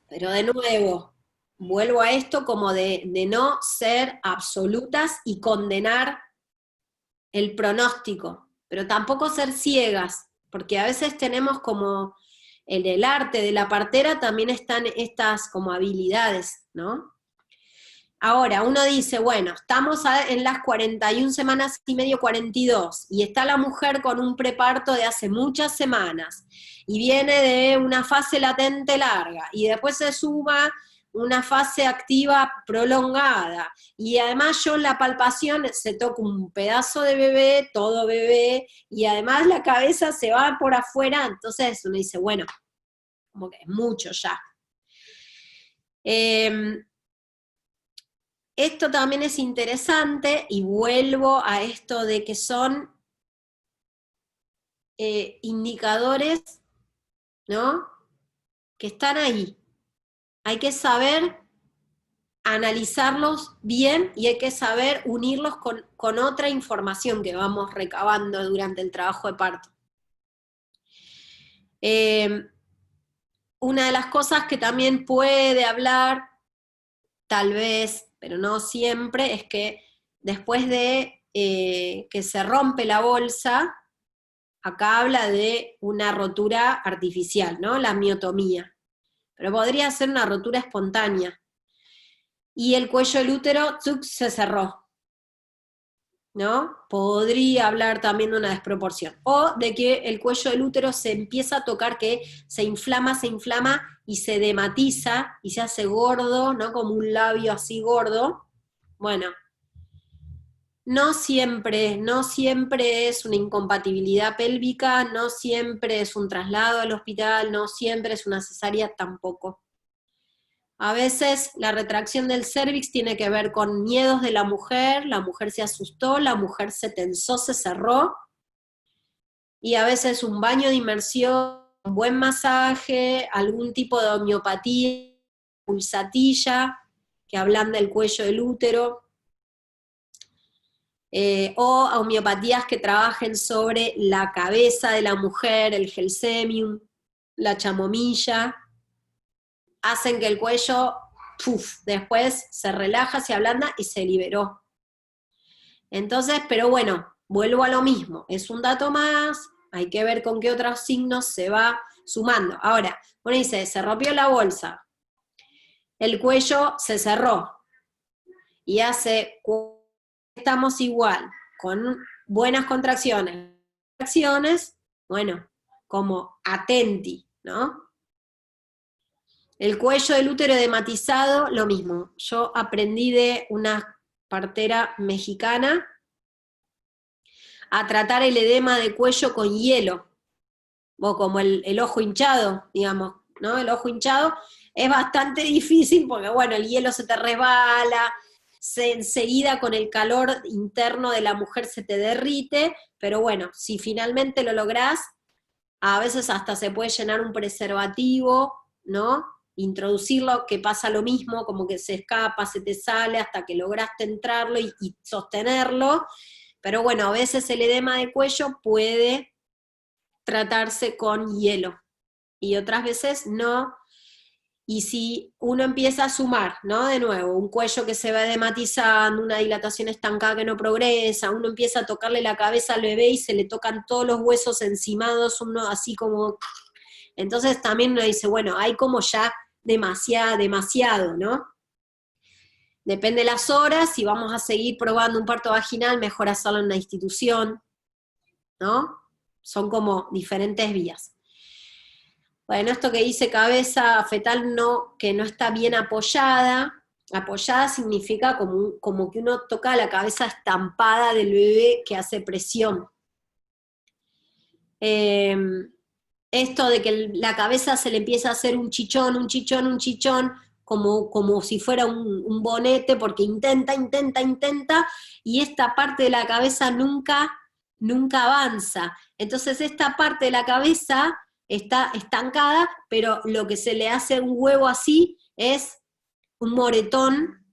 Pero de nuevo, vuelvo a esto como de no ser absolutas y condenar el pronóstico, pero tampoco ser ciegas, porque a veces tenemos como, en el arte de la partera también están estas como habilidades, ¿no? Ahora, uno dice, bueno, estamos en las 41 semanas y medio, 42, y está la mujer con un preparto de hace muchas semanas, y viene de una fase latente larga, y después se suma una fase activa prolongada, y además yo en la palpación se toca un pedazo de bebé, todo bebé, y además la cabeza se va por afuera, entonces uno dice, bueno, como que es mucho ya. Esto también es interesante, y vuelvo a esto de que son indicadores, ¿no?, que están ahí. Hay que saber analizarlos bien y hay que saber unirlos con otra información que vamos recabando durante el trabajo de parto. Una de las cosas que también puede hablar, tal vez, pero no siempre, es que después de que se rompe la bolsa, acá habla de una rotura artificial, ¿no?, la miotomía, pero podría ser una rotura espontánea. Y el cuello del útero, ¡tuc!, se cerró, ¿no? Podría hablar también de una desproporción. O de que el cuello del útero se empieza a tocar, que se inflama y se dematiza y se hace gordo, ¿no?, como un labio así gordo. Bueno, no siempre es una incompatibilidad pélvica, no siempre es un traslado al hospital, no siempre es una cesárea tampoco. A veces la retracción del cérvix tiene que ver con miedos de la mujer se asustó, la mujer se tensó, se cerró, y a veces un baño de inmersión, un buen masaje, algún tipo de homeopatía, pulsatilla, que ablanda el cuello del útero, o homeopatías que trabajen sobre la cabeza de la mujer, el gelsemium, la chamomilla, hacen que el cuello, después se relaja, se ablanda y se liberó. Entonces, pero bueno, vuelvo a lo mismo, es un dato más, hay que ver con qué otros signos se va sumando. Ahora, uno dice, se rompió la bolsa, el cuello se cerró, y estamos igual, con buenas contracciones, bueno, como atenti, ¿no? El cuello del útero edematizado, lo mismo. Yo aprendí de una partera mexicana a tratar el edema de cuello con hielo, o como el ojo hinchado, digamos, ¿no? El ojo hinchado es bastante difícil porque, bueno, el hielo se te resbala, enseguida con el calor interno de la mujer se te derrite, pero bueno, si finalmente lo lográs, a veces hasta se puede llenar un preservativo, ¿no?, introducirlo, que pasa lo mismo, como que se escapa, se te sale, hasta que lograste entrarlo y sostenerlo, pero bueno, a veces el edema de cuello puede tratarse con hielo, y otras veces no, y si uno empieza a sumar, ¿no?, de nuevo, un cuello que se va edematizando, una dilatación estancada que no progresa, uno empieza a tocarle la cabeza al bebé y se le tocan todos los huesos encimados, uno así como... Entonces también uno dice, bueno, hay como ya demasiado, ¿no? Depende de las horas, si vamos a seguir probando un parto vaginal, mejor hacerlo en una institución, ¿no? Son como diferentes vías. Bueno, esto que dice cabeza fetal que no está bien apoyada significa como que uno toca la cabeza estampada del bebé que hace presión. Esto de que la cabeza se le empieza a hacer un chichón, como si fuera un bonete, porque intenta, y esta parte de la cabeza nunca avanza. Entonces esta parte de la cabeza está estancada, pero lo que se le hace un huevo así es un moretón,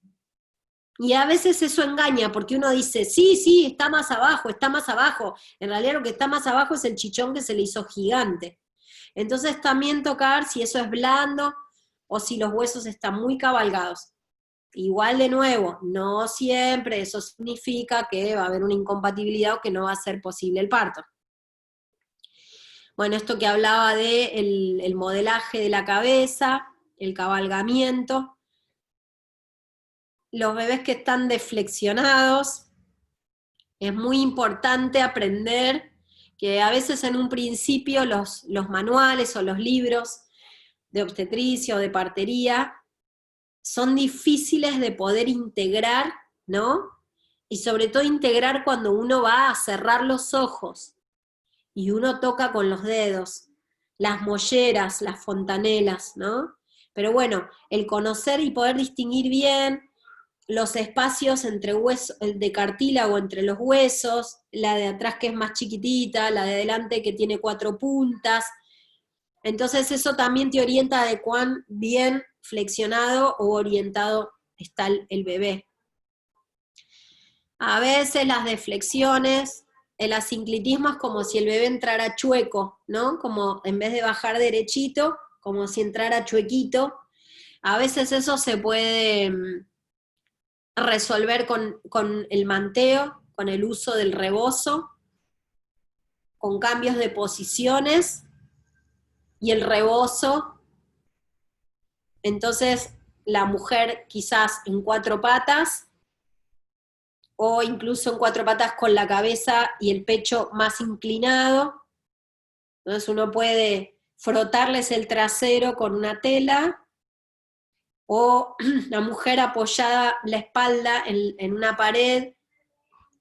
y a veces eso engaña, porque uno dice, sí, está más abajo, en realidad lo que está más abajo es el chichón que se le hizo gigante. Entonces también tocar si eso es blando, o si los huesos están muy cabalgados. Igual de nuevo, no siempre eso significa que va a haber una incompatibilidad o que no va a ser posible el parto. Bueno, esto que hablaba de el modelaje de la cabeza, el cabalgamiento, los bebés que están deflexionados, es muy importante aprender que a veces en un principio los manuales o los libros de obstetricia o de partería son difíciles de poder integrar, ¿no? Y sobre todo integrar cuando uno va a cerrar los ojos y uno toca con los dedos, las molleras, las fontanelas, ¿no? Pero bueno, el conocer y poder distinguir bien los espacios entre huesos, de cartílago entre los huesos, la de atrás que es más chiquitita, la de adelante que tiene 4 puntas. Entonces eso también te orienta de cuán bien flexionado o orientado está el bebé. A veces las deflexiones, el asinclitismo es como si el bebé entrara chueco, ¿no? Como en vez de bajar derechito, como si entrara chuequito. A veces eso se puede resolver con el manteo, con el uso del rebozo, con cambios de posiciones y el rebozo. Entonces la mujer quizás en 4 patas, o incluso en 4 patas con la cabeza y el pecho más inclinado. Entonces uno puede frotarles el trasero con una tela, o la mujer apoyada la espalda en una pared,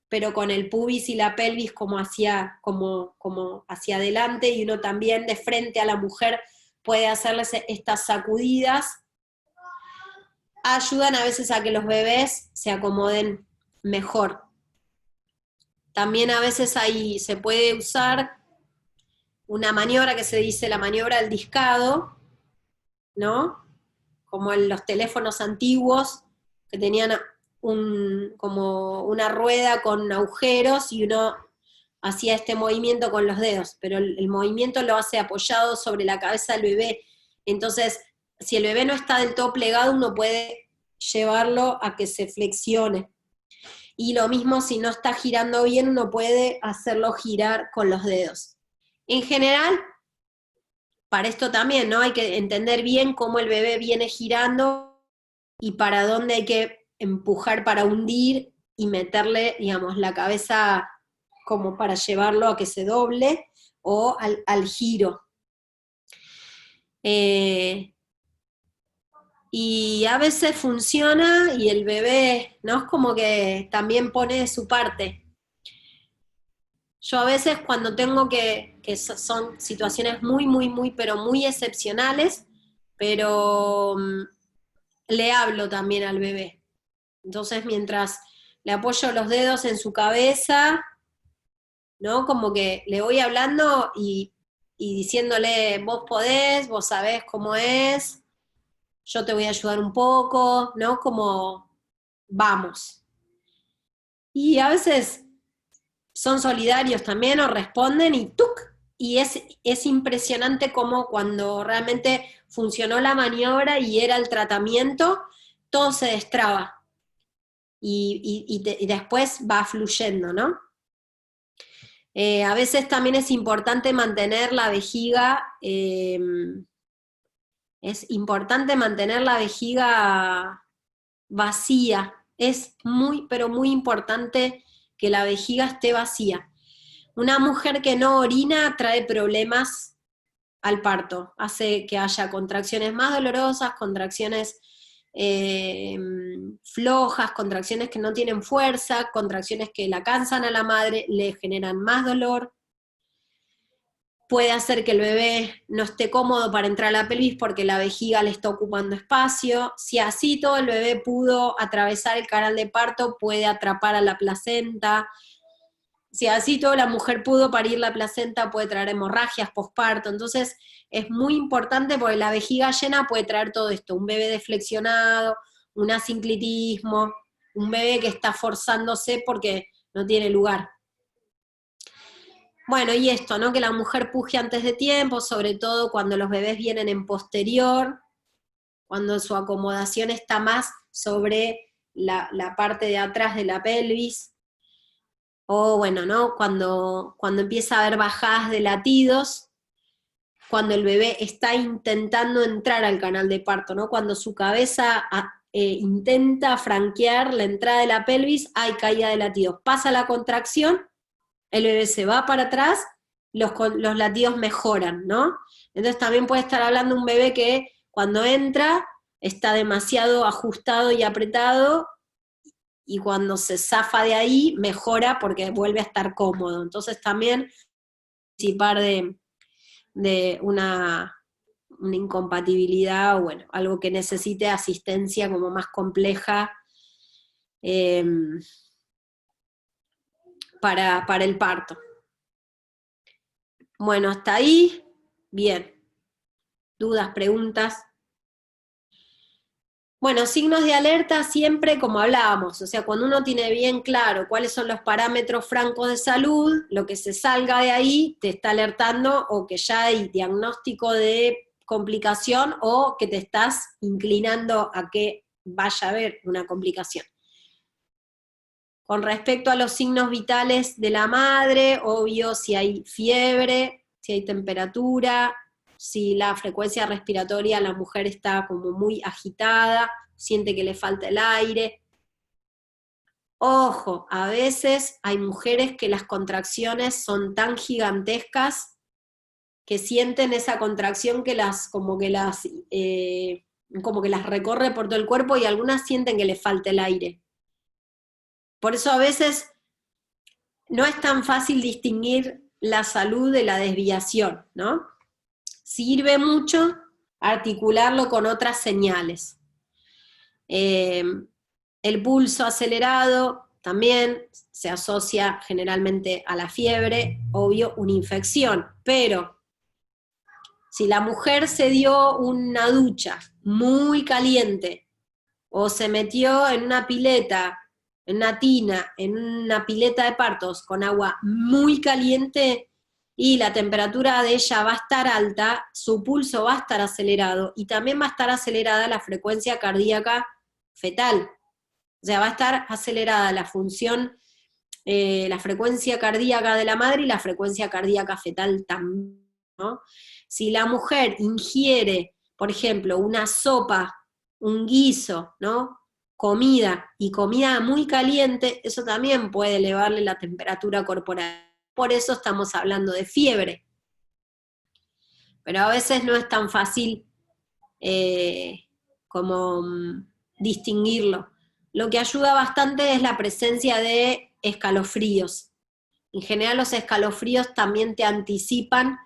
pero con el pubis y la pelvis como hacia adelante, y uno también de frente a la mujer puede hacerles estas sacudidas. Ayudan a veces a que los bebés se acomoden mejor. También a veces ahí se puede usar una maniobra que se dice la maniobra del discado, ¿no? Como en los teléfonos antiguos, que tenían como una rueda con agujeros y uno hacía este movimiento con los dedos, pero el movimiento lo hace apoyado sobre la cabeza del bebé. Entonces, si el bebé no está del todo plegado, uno puede llevarlo a que se flexione. Y lo mismo, si no está girando bien, uno puede hacerlo girar con los dedos. En general, para esto también, ¿no? Hay que entender bien cómo el bebé viene girando y para dónde hay que empujar para hundir y meterle, digamos, la cabeza como para llevarlo a que se doble o al giro. Y a veces funciona y el bebé, ¿no? Es como que también pone de su parte. Yo a veces cuando tengo que son situaciones muy, pero muy excepcionales, pero le hablo también al bebé. Entonces mientras le apoyo los dedos en su cabeza, ¿no? Como que le voy hablando y diciéndole, vos podés, vos sabés cómo es, yo te voy a ayudar un poco, ¿no? Como vamos. Y a veces son solidarios también o responden y ¡tuc! Y es impresionante cómo cuando realmente funcionó la maniobra y era el tratamiento, todo se destraba y después va fluyendo, ¿no? A veces también es importante mantener la vejiga, vacía. Es muy, pero muy importante que la vejiga esté vacía. Una mujer que no orina trae problemas al parto, hace que haya contracciones más dolorosas, contracciones flojas, contracciones que no tienen fuerza, contracciones que la cansan a la madre, le generan más dolor. Puede hacer que el bebé no esté cómodo para entrar a la pelvis porque la vejiga le está ocupando espacio. Si así todo el bebé pudo atravesar el canal de parto, puede atrapar a la placenta. Si así todo la mujer pudo parir la placenta, puede traer hemorragias posparto. Entonces es muy importante porque la vejiga llena puede traer todo esto, un bebé desflexionado, un asinclitismo, un bebé que está forzándose porque no tiene lugar. Bueno, y esto, ¿no? Que la mujer puje antes de tiempo, sobre todo cuando los bebés vienen en posterior, cuando su acomodación está más sobre la parte de atrás de la pelvis. O bueno, ¿no? Cuando empieza a haber bajadas de latidos, cuando el bebé está intentando entrar al canal de parto, ¿no? Cuando su cabeza intenta franquear la entrada de la pelvis, hay caída de latidos. Pasa la contracción, el bebé se va para atrás, los latidos mejoran, ¿no? Entonces también puede estar hablando un bebé que cuando entra está demasiado ajustado y apretado, y cuando se zafa de ahí, mejora porque vuelve a estar cómodo. Entonces también participar de una incompatibilidad, o bueno, algo que necesite asistencia como más compleja para el parto. Bueno, hasta ahí, bien. ¿Dudas, preguntas? Bueno, signos de alerta siempre como hablábamos, o sea, cuando uno tiene bien claro cuáles son los parámetros francos de salud, lo que se salga de ahí te está alertando o que ya hay diagnóstico de complicación o que te estás inclinando a que vaya a haber una complicación. Con respecto a los signos vitales de la madre, obvio si hay fiebre, si hay temperatura, si la frecuencia respiratoria, la mujer está como muy agitada, siente que le falta el aire. Ojo, a veces hay mujeres que las contracciones son tan gigantescas que sienten esa contracción que como que las recorre por todo el cuerpo, y algunas sienten que le falta el aire. Por eso a veces no es tan fácil distinguir la salud de la desviación, ¿no? Sirve mucho articularlo con otras señales. El pulso acelerado también se asocia generalmente a la fiebre, obvio, una infección, pero si la mujer se dio una ducha muy caliente o se metió en una pileta, en una tina, en una pileta de partos con agua muy caliente, y la temperatura de ella va a estar alta, su pulso va a estar acelerado, y también va a estar acelerada la frecuencia cardíaca fetal. O sea, va a estar acelerada la función, la frecuencia cardíaca de la madre y la frecuencia cardíaca fetal también, ¿no? Si la mujer ingiere, por ejemplo, una sopa, un guiso, ¿no? Comida, y comida muy caliente, eso también puede elevarle la temperatura corporal. Por eso estamos hablando de fiebre. Pero a veces no es tan fácil como distinguirlo. Lo que ayuda bastante es la presencia de escalofríos. En general los escalofríos también te anticipan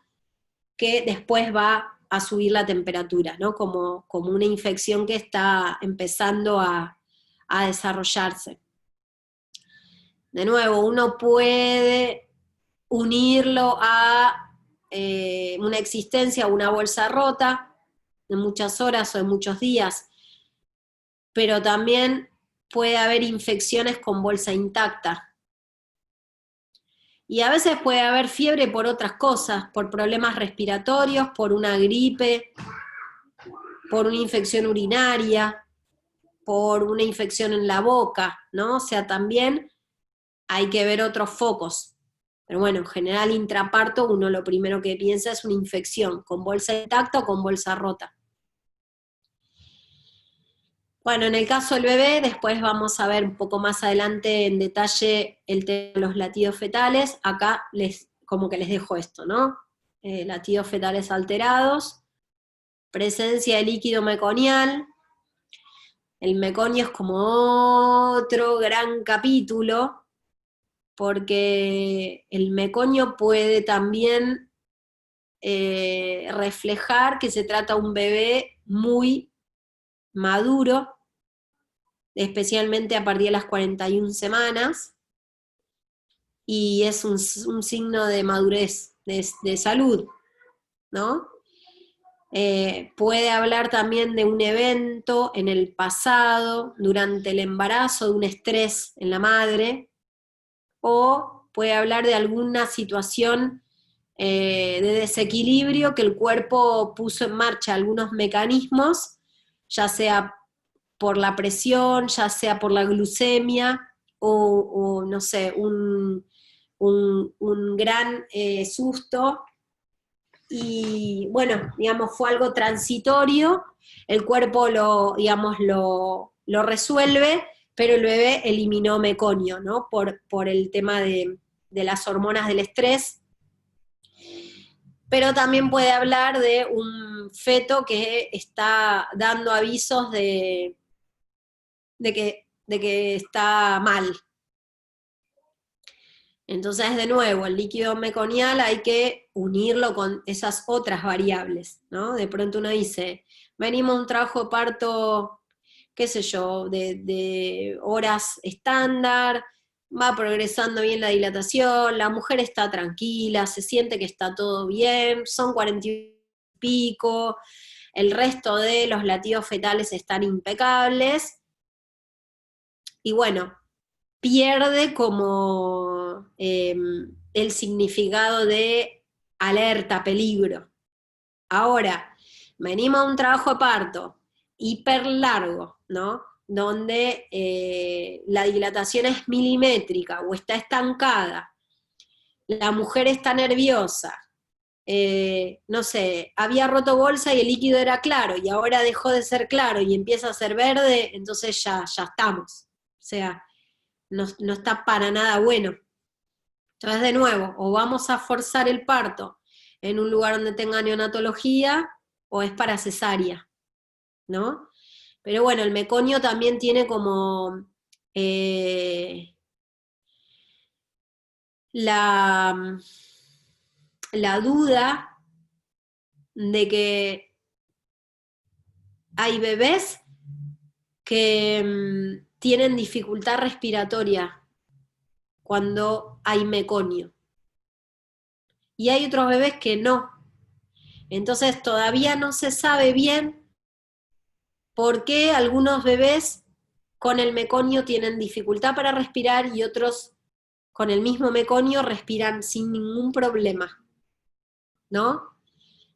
que después va a subir la temperatura, ¿no? Como una infección que está empezando a desarrollarse. De nuevo, uno puede unirlo a una existencia, una bolsa rota, de muchas horas o de muchos días, pero también puede haber infecciones con bolsa intacta. Y a veces puede haber fiebre por otras cosas, por problemas respiratorios, por una gripe, por una infección urinaria, por una infección en la boca, ¿no? O sea, también hay que ver otros focos. Pero bueno, en general intraparto uno lo primero que piensa es una infección, con bolsa intacta o con bolsa rota. Bueno, en el caso del bebé, después vamos a ver un poco más adelante en detalle el tema de los latidos fetales. Acá como que les dejo esto, ¿no? Latidos fetales alterados, presencia de líquido meconial. El meconio es como otro gran capítulo, porque el meconio puede también reflejar que se trata de un bebé muy maduro, especialmente a partir de las 41 semanas, y es un signo de madurez, de salud, ¿no? Puede hablar también de un evento en el pasado, durante el embarazo, de un estrés en la madre, o puede hablar de alguna situación de desequilibrio que el cuerpo puso en marcha algunos mecanismos, ya sea por la presión, ya sea por la glucemia, o no sé, un gran susto, y bueno, digamos, fue algo transitorio, el cuerpo lo resuelve, pero el bebé eliminó meconio, ¿no? Por el tema de las hormonas del estrés. pero también puede hablar de un feto que está dando avisos de que está mal. Entonces, de nuevo, el líquido meconial hay que unirlo con esas otras variables, ¿no? De pronto uno dice, venimos a un trabajo de parto, qué sé yo, de horas estándar, va progresando bien la dilatación, la mujer está tranquila, se siente que está todo bien, son 40 y pico, el resto de los latidos fetales están impecables, y bueno, pierde como el significado de alerta, peligro. Ahora, venimos a un trabajo de parto hiper largo, ¿no? Donde la dilatación es milimétrica o está estancada, la mujer está nerviosa, no sé, había roto bolsa y el líquido era claro y ahora dejó de ser claro y empieza a ser verde, entonces ya estamos. O sea, no está para nada bueno. Entonces, de nuevo, o vamos a forzar el parto en un lugar donde tenga neonatología, o es para cesárea, ¿no? Pero bueno, el meconio también tiene como la, la duda de que hay bebés que tienen dificultad respiratoria cuando hay meconio. Y hay otros bebés que no. Entonces todavía no se sabe bien por qué algunos bebés con el meconio tienen dificultad para respirar y otros con el mismo meconio respiran sin ningún problema, ¿no?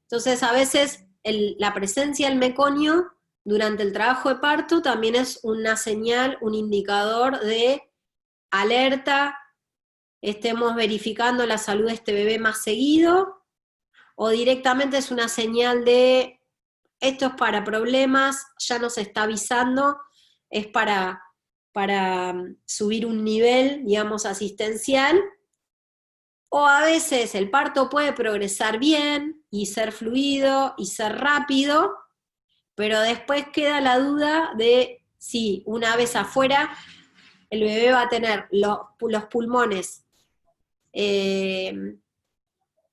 Entonces a veces la presencia del meconio durante el trabajo de parto también es una señal, un indicador de alerta, estemos verificando la salud de este bebé más seguido, o directamente es una señal de esto es para problemas, ya nos está avisando, es para subir un nivel, digamos, asistencial, o a veces el parto puede progresar bien y ser fluido y ser rápido, pero después queda la duda de si una vez afuera el bebé va a tener los pulmones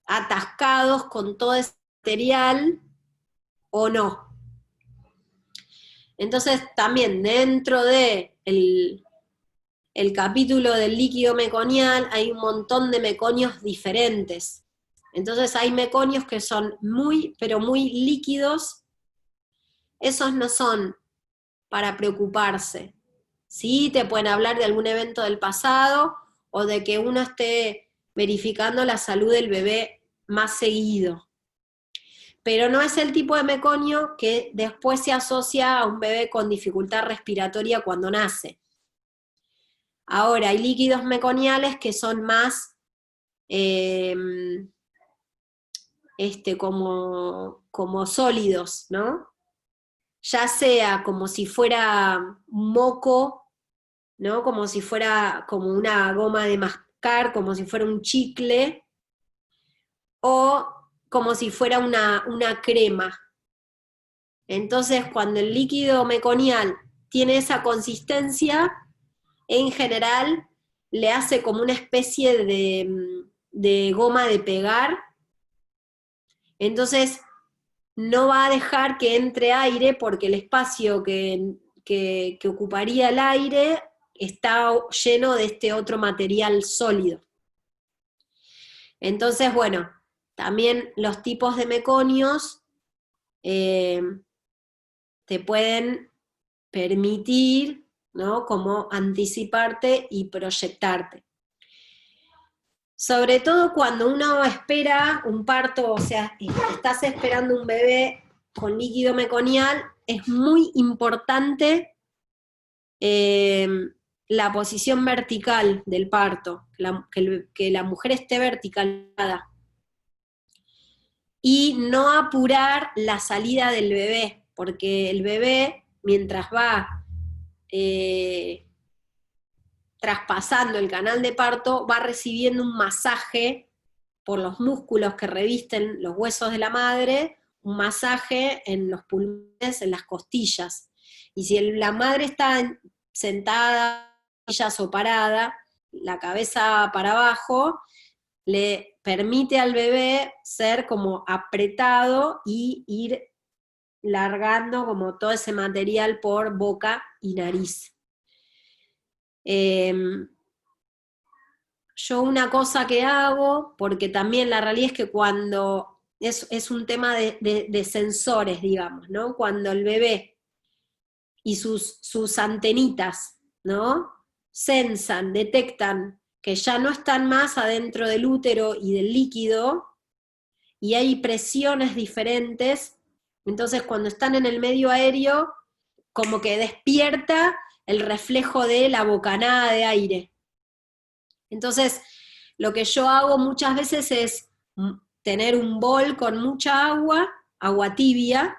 atascados con todo ese material o no. Entonces también dentro de el capítulo del líquido meconial hay un montón de meconios diferentes. Entonces hay meconios que son muy, pero muy líquidos. Esos no son para preocuparse. Sí, te pueden hablar de algún evento del pasado o de que uno esté verificando la salud del bebé más seguido. Pero no es el tipo de meconio que después se asocia a un bebé con dificultad respiratoria cuando nace. Ahora, hay líquidos meconiales que son más como sólidos, ¿no? Ya sea como si fuera moco, ¿no? Como si fuera como una goma de mascar, como si fuera un chicle, o como si fuera una crema. Entonces, cuando el líquido meconial tiene esa consistencia, en general le hace como una especie de goma de pegar, entonces no va a dejar que entre aire porque el espacio que ocuparía el aire está lleno de este otro material sólido. Entonces, bueno, también los tipos de meconios te pueden permitir, ¿no? Como anticiparte y proyectarte. Sobre todo cuando uno espera un parto, o sea, estás esperando un bebé con líquido meconial, es muy importante la posición vertical del parto, que la mujer esté verticalizada. Y no apurar la salida del bebé, porque el bebé, mientras va traspasando el canal de parto, va recibiendo un masaje por los músculos que revisten los huesos de la madre, un masaje en los pulmones, en las costillas. Y si la madre está sentada, o parada, la cabeza para abajo, le permite al bebé ser como apretado y ir largando como todo ese material por boca y nariz. Yo una cosa que hago, porque también la realidad es que cuando es un tema de sensores, digamos, ¿no? Cuando el bebé y sus antenitas, ¿no? Sensan, detectan que ya no están más adentro del útero y del líquido, y hay presiones diferentes, entonces cuando están en el medio aéreo, como que despierta el reflejo de la bocanada de aire. Entonces, lo que yo hago muchas veces es tener un bol con mucha agua tibia,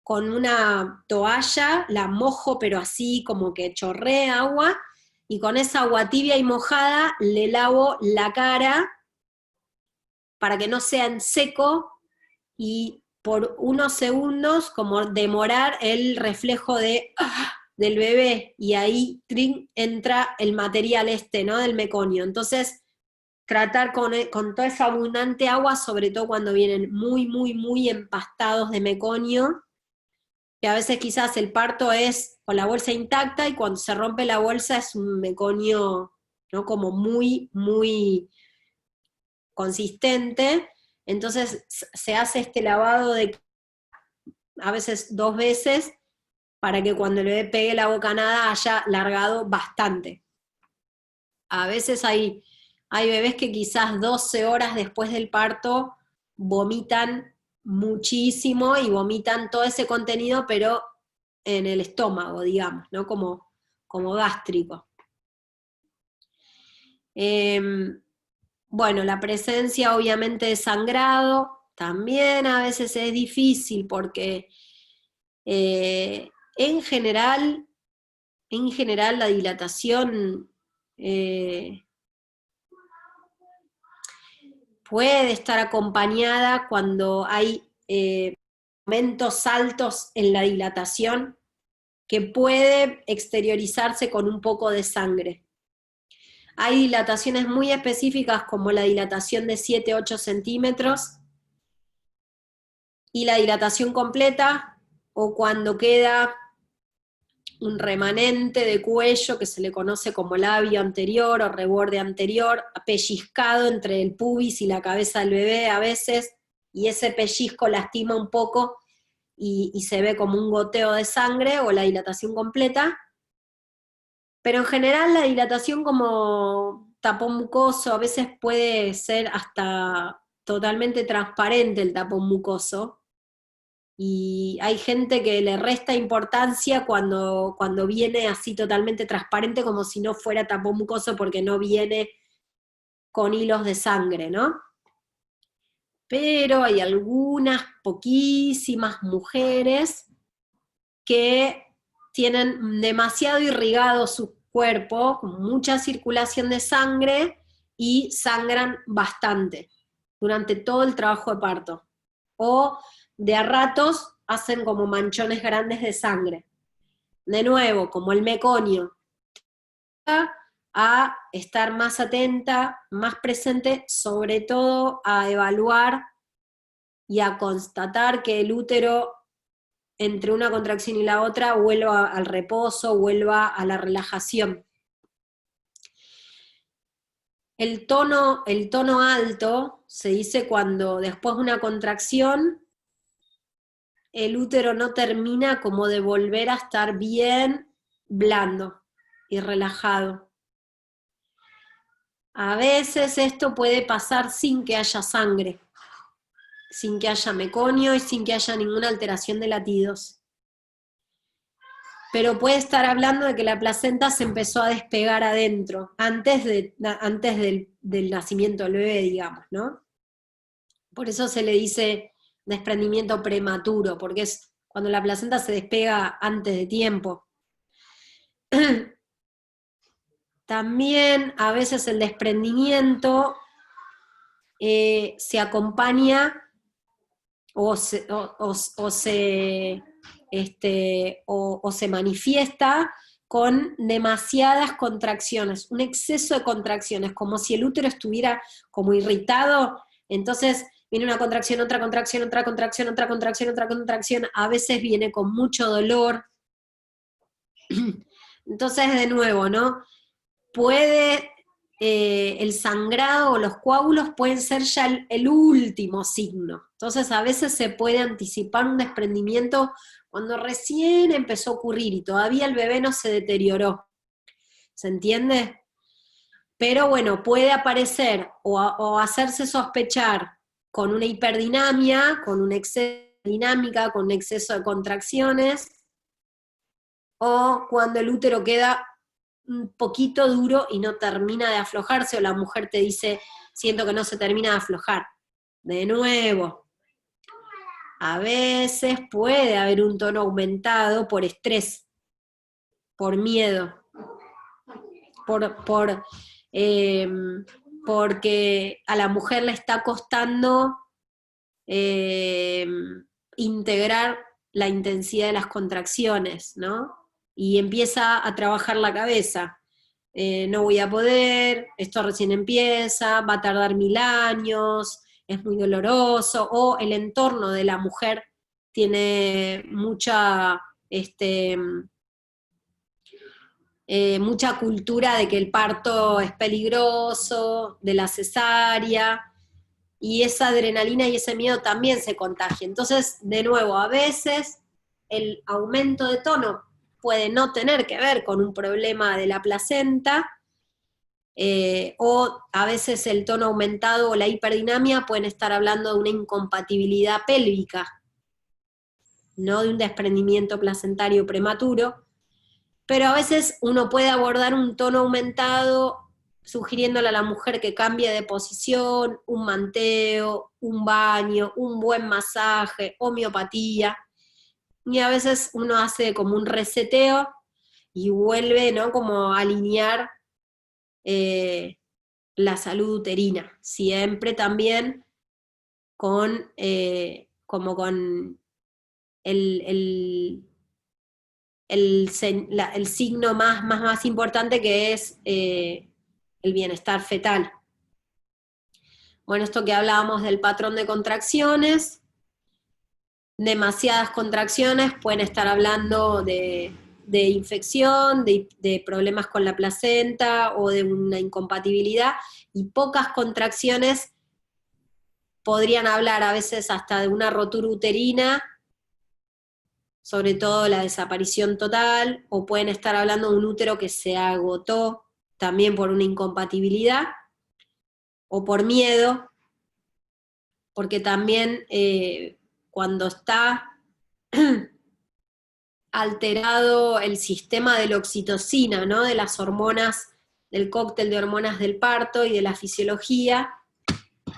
con una toalla, la mojo pero así como que chorree agua, y con esa agua tibia y mojada le lavo la cara para que no sea en seco y por unos segundos como demorar el reflejo del bebé, y ahí entra el material ¿no? Del meconio. Entonces, tratar con toda esa abundante agua, sobre todo cuando vienen muy, muy, muy empastados de meconio, que a veces quizás el parto es con la bolsa intacta y cuando se rompe la bolsa es un meconio, ¿no? Como muy, muy consistente. Entonces se hace este lavado a veces 2 veces, para que cuando el bebé pegue la bocanada haya largado bastante. A veces hay bebés que quizás 12 horas después del parto vomitan muchísimo y vomitan todo ese contenido, pero en el estómago, digamos, ¿no? Como gástrico. Bueno, la presencia obviamente de sangrado también a veces es difícil porque en general la dilatación puede estar acompañada cuando hay momentos altos en la dilatación, que puede exteriorizarse con un poco de sangre. Hay dilataciones muy específicas como la dilatación de 7-8 centímetros y la dilatación completa, o cuando queda un remanente de cuello que se le conoce como labio anterior o reborde anterior, pellizcado entre el pubis y la cabeza del bebé a veces, y ese pellizco lastima un poco y se ve como un goteo de sangre, o la dilatación completa. Pero en general la dilatación como tapón mucoso a veces puede ser hasta totalmente transparente el tapón mucoso, y hay gente que le resta importancia cuando viene así totalmente transparente, como si no fuera tapón mucoso porque no viene con hilos de sangre, ¿no? Pero hay algunas poquísimas mujeres que tienen demasiado irrigado su cuerpo, con mucha circulación de sangre, y sangran bastante durante todo el trabajo de parto. O de a ratos hacen como manchones grandes de sangre. De nuevo, como el meconio, a estar más atenta, más presente, sobre todo a evaluar y a constatar que el útero entre una contracción y la otra vuelva al reposo, vuelva a la relajación. El tono alto se dice cuando después de una contracción el útero no termina como de volver a estar bien blando y relajado. A veces esto puede pasar sin que haya sangre, sin que haya meconio y sin que haya ninguna alteración de latidos. Pero puede estar hablando de que la placenta se empezó a despegar adentro, antes del nacimiento del bebé, digamos, ¿no? Por eso se le dice desprendimiento prematuro, porque es cuando la placenta se despega antes de tiempo. También a veces el desprendimiento se acompaña o se manifiesta con demasiadas contracciones, un exceso de contracciones, como si el útero estuviera como irritado, entonces viene una contracción, otra contracción, otra contracción, otra contracción, otra contracción, a veces viene con mucho dolor. Entonces, de nuevo, ¿no? Puede, el sangrado o los coágulos pueden ser ya el último signo. Entonces, a veces se puede anticipar un desprendimiento cuando recién empezó a ocurrir y todavía el bebé no se deterioró. ¿Se entiende? Pero bueno, puede aparecer o hacerse sospechar con una hiperdinamia, con un exceso de dinámica, con un exceso de contracciones, o cuando el útero queda un poquito duro y no termina de aflojarse, o la mujer te dice, siento que no se termina de aflojar. De nuevo, a veces puede haber un tono aumentado por estrés, por miedo, porque a la mujer le está costando integrar la intensidad de las contracciones, ¿no? Y empieza a trabajar la cabeza. No voy a poder, esto recién empieza, va a tardar 1000 años, es muy doloroso, o el entorno de la mujer tiene mucha, mucha cultura de que el parto es peligroso, de la cesárea, y esa adrenalina y ese miedo también se contagia. Entonces, de nuevo, a veces el aumento de tono puede no tener que ver con un problema de la placenta, o a veces el tono aumentado o la hiperdinamia pueden estar hablando de una incompatibilidad pélvica, no de un desprendimiento placentario prematuro, pero a veces uno puede abordar un tono aumentado sugiriéndole a la mujer que cambie de posición, un manteo, un baño, un buen masaje, homeopatía, y a veces uno hace como un reseteo y vuelve, ¿no? Como a alinear la salud uterina, siempre también con, como con el, el signo más importante, que es el bienestar fetal. Bueno, esto que hablábamos del patrón de contracciones, demasiadas contracciones pueden estar hablando de infección, de problemas con la placenta o de una incompatibilidad, y pocas contracciones podrían hablar a veces hasta de una rotura uterina, sobre todo la desaparición total, o pueden estar hablando de un útero que se agotó también por una incompatibilidad, o por miedo, porque también cuando está alterado el sistema de la oxitocina, ¿no? De las hormonas, del cóctel de hormonas del parto y de la fisiología,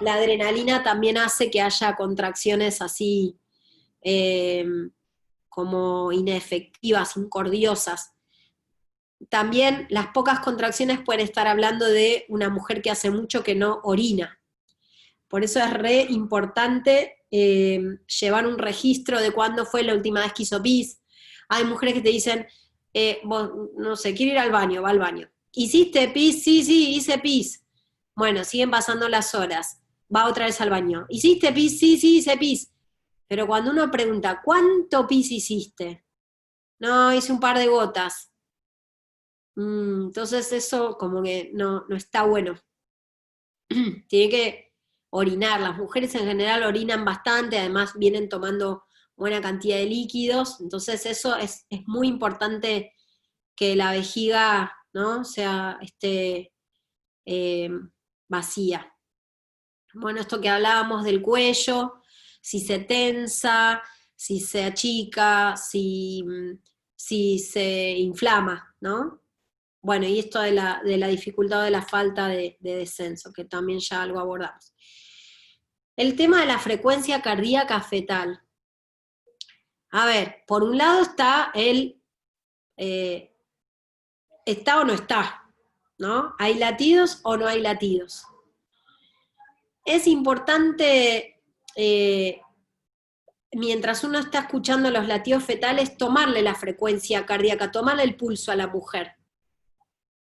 la adrenalina también hace que haya contracciones así como inefectivas, incordiosas. También las pocas contracciones pueden estar hablando de una mujer que hace mucho que no orina. Por eso es re importante llevar un registro de cuándo fue la última vez que hizo pis. Hay mujeres que te dicen, vos, no sé, quiero ir al baño, va al baño. ¿Hiciste pis? Sí, sí, hice pis. Bueno, siguen pasando las horas, va otra vez al baño. ¿Hiciste pis? Sí, sí, hice pis. Pero cuando uno pregunta, ¿cuánto pis hiciste? No, hice un par de gotas. Entonces eso como que no está bueno. Tiene que orinar. Las mujeres en general orinan bastante, además vienen tomando buena cantidad de líquidos, entonces eso es muy importante, que la vejiga, ¿no? sea eh, vacía. Bueno, esto que hablábamos del cuello, si se tensa, si se achica, si se inflama, ¿no? Bueno, y esto de la dificultad de la falta de descenso, que también ya algo abordamos. El tema de la frecuencia cardíaca fetal. A ver, por un lado está el está o no está, ¿no? ¿Hay latidos o no hay latidos? es importante, mientras uno está escuchando los latidos fetales, tomarle la frecuencia cardíaca, tomarle el pulso a la mujer.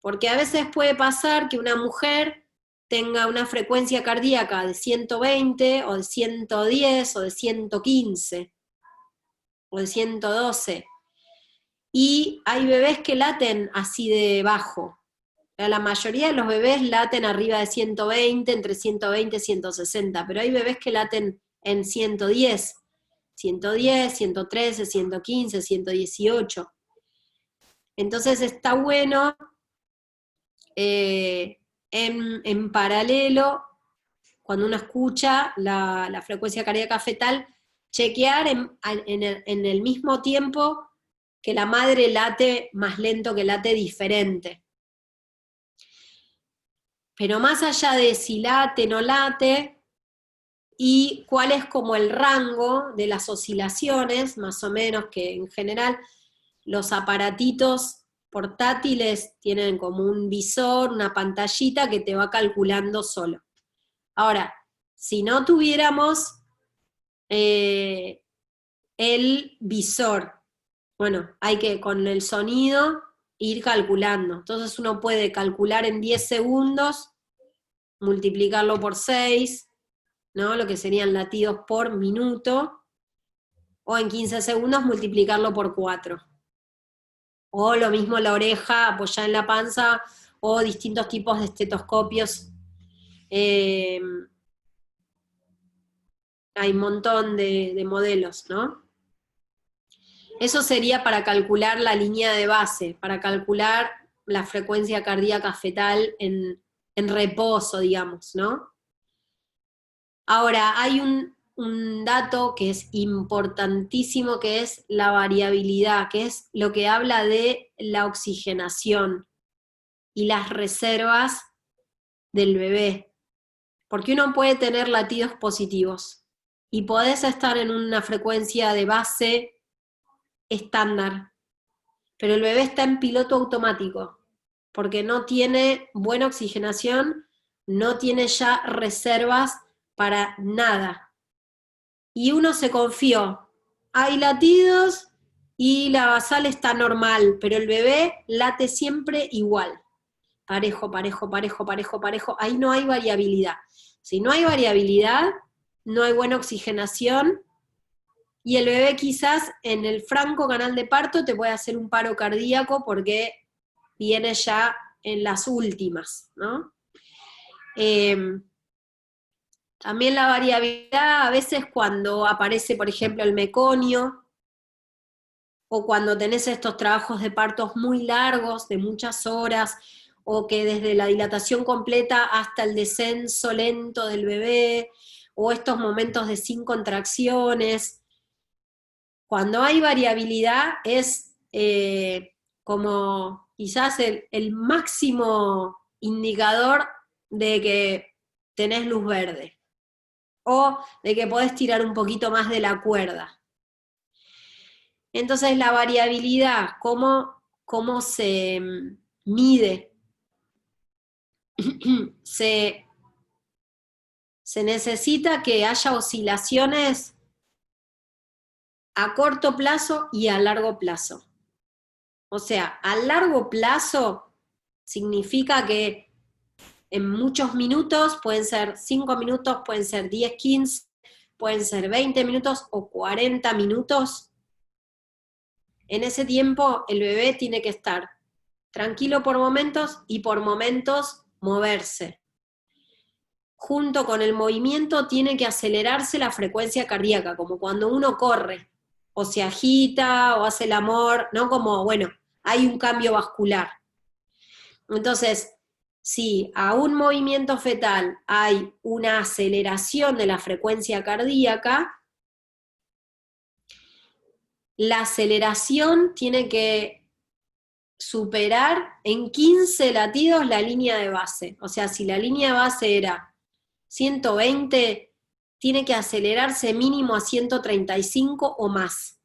Porque a veces puede pasar que una mujer tenga una frecuencia cardíaca de 120, o de 110, o de 115, o de 112. Y hay bebés que laten así de bajo. La mayoría de los bebés laten arriba de 120, entre 120 y 160, pero hay bebés que laten en 110, 113, 115, 118. Entonces está bueno en paralelo, cuando uno escucha la frecuencia cardíaca fetal, chequear en el mismo tiempo que la madre late más lento, que late diferente. Pero más allá de si late, no late, y cuál es como el rango de las oscilaciones, más o menos, que en general los aparatitos portátiles tienen como un visor, una pantallita que te va calculando solo. Ahora, si no tuviéramos el visor, bueno, hay que con el sonido ir calculando. Entonces uno puede calcular en 10 segundos, multiplicarlo por 6, ¿no? Lo que serían latidos por minuto, o en 15 segundos multiplicarlo por 4. O lo mismo la oreja apoyada en la panza, o distintos tipos de estetoscopios. Hay un montón de modelos, ¿no? Eso sería para calcular la línea de base, para calcular la frecuencia cardíaca fetal en reposo, digamos, ¿no? Ahora, hay un dato que es importantísimo, que es la variabilidad, que es lo que habla de la oxigenación y las reservas del bebé. Porque uno puede tener latidos positivos y podés estar en una frecuencia de base estándar, pero el bebé está en piloto automático, porque no tiene buena oxigenación, no tiene ya reservas para nada. Y uno se confió, hay latidos y la basal está normal, pero el bebé late siempre igual, parejo, parejo, parejo, parejo, parejo, ahí no hay variabilidad. Si no hay variabilidad, no hay buena oxigenación, y el bebé quizás en el franco canal de parto te puede hacer un paro cardíaco porque viene ya en las últimas, ¿no? También la variabilidad, a veces cuando aparece, por ejemplo, el meconio, o cuando tenés estos trabajos de partos muy largos, de muchas horas, o que desde la dilatación completa hasta el descenso lento del bebé, o estos momentos de sin contracciones. Cuando hay variabilidad es como quizás el máximo indicador de que tenés luz verde, o de que podés tirar un poquito más de la cuerda. Entonces la variabilidad, ¿cómo se mide? Se necesita que haya oscilaciones a corto plazo y a largo plazo. O sea, a largo plazo significa que en muchos minutos, pueden ser 5 minutos, pueden ser 10, 15, pueden ser 20 minutos o 40 minutos. En ese tiempo el bebé tiene que estar tranquilo por momentos y por momentos moverse. Junto con el movimiento tiene que acelerarse la frecuencia cardíaca, como cuando uno corre, o se agita, o hace el amor, ¿no? Como, bueno, hay un cambio vascular. Entonces, si a un movimiento fetal hay una aceleración de la frecuencia cardíaca, la aceleración tiene que superar en 15 latidos la línea de base. O sea, si la línea de base era 120, tiene que acelerarse mínimo a 135 o más.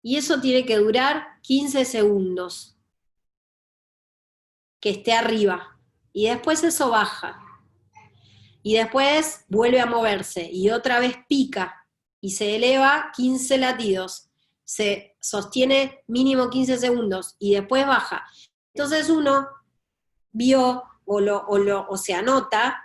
Y eso tiene que durar 15 segundos, que esté arriba. Y después eso baja. y después vuelve a moverse, y otra vez pica, y se eleva 15 latidos, se sostiene mínimo 15 segundos, y después baja. Entonces uno vio, o se anota,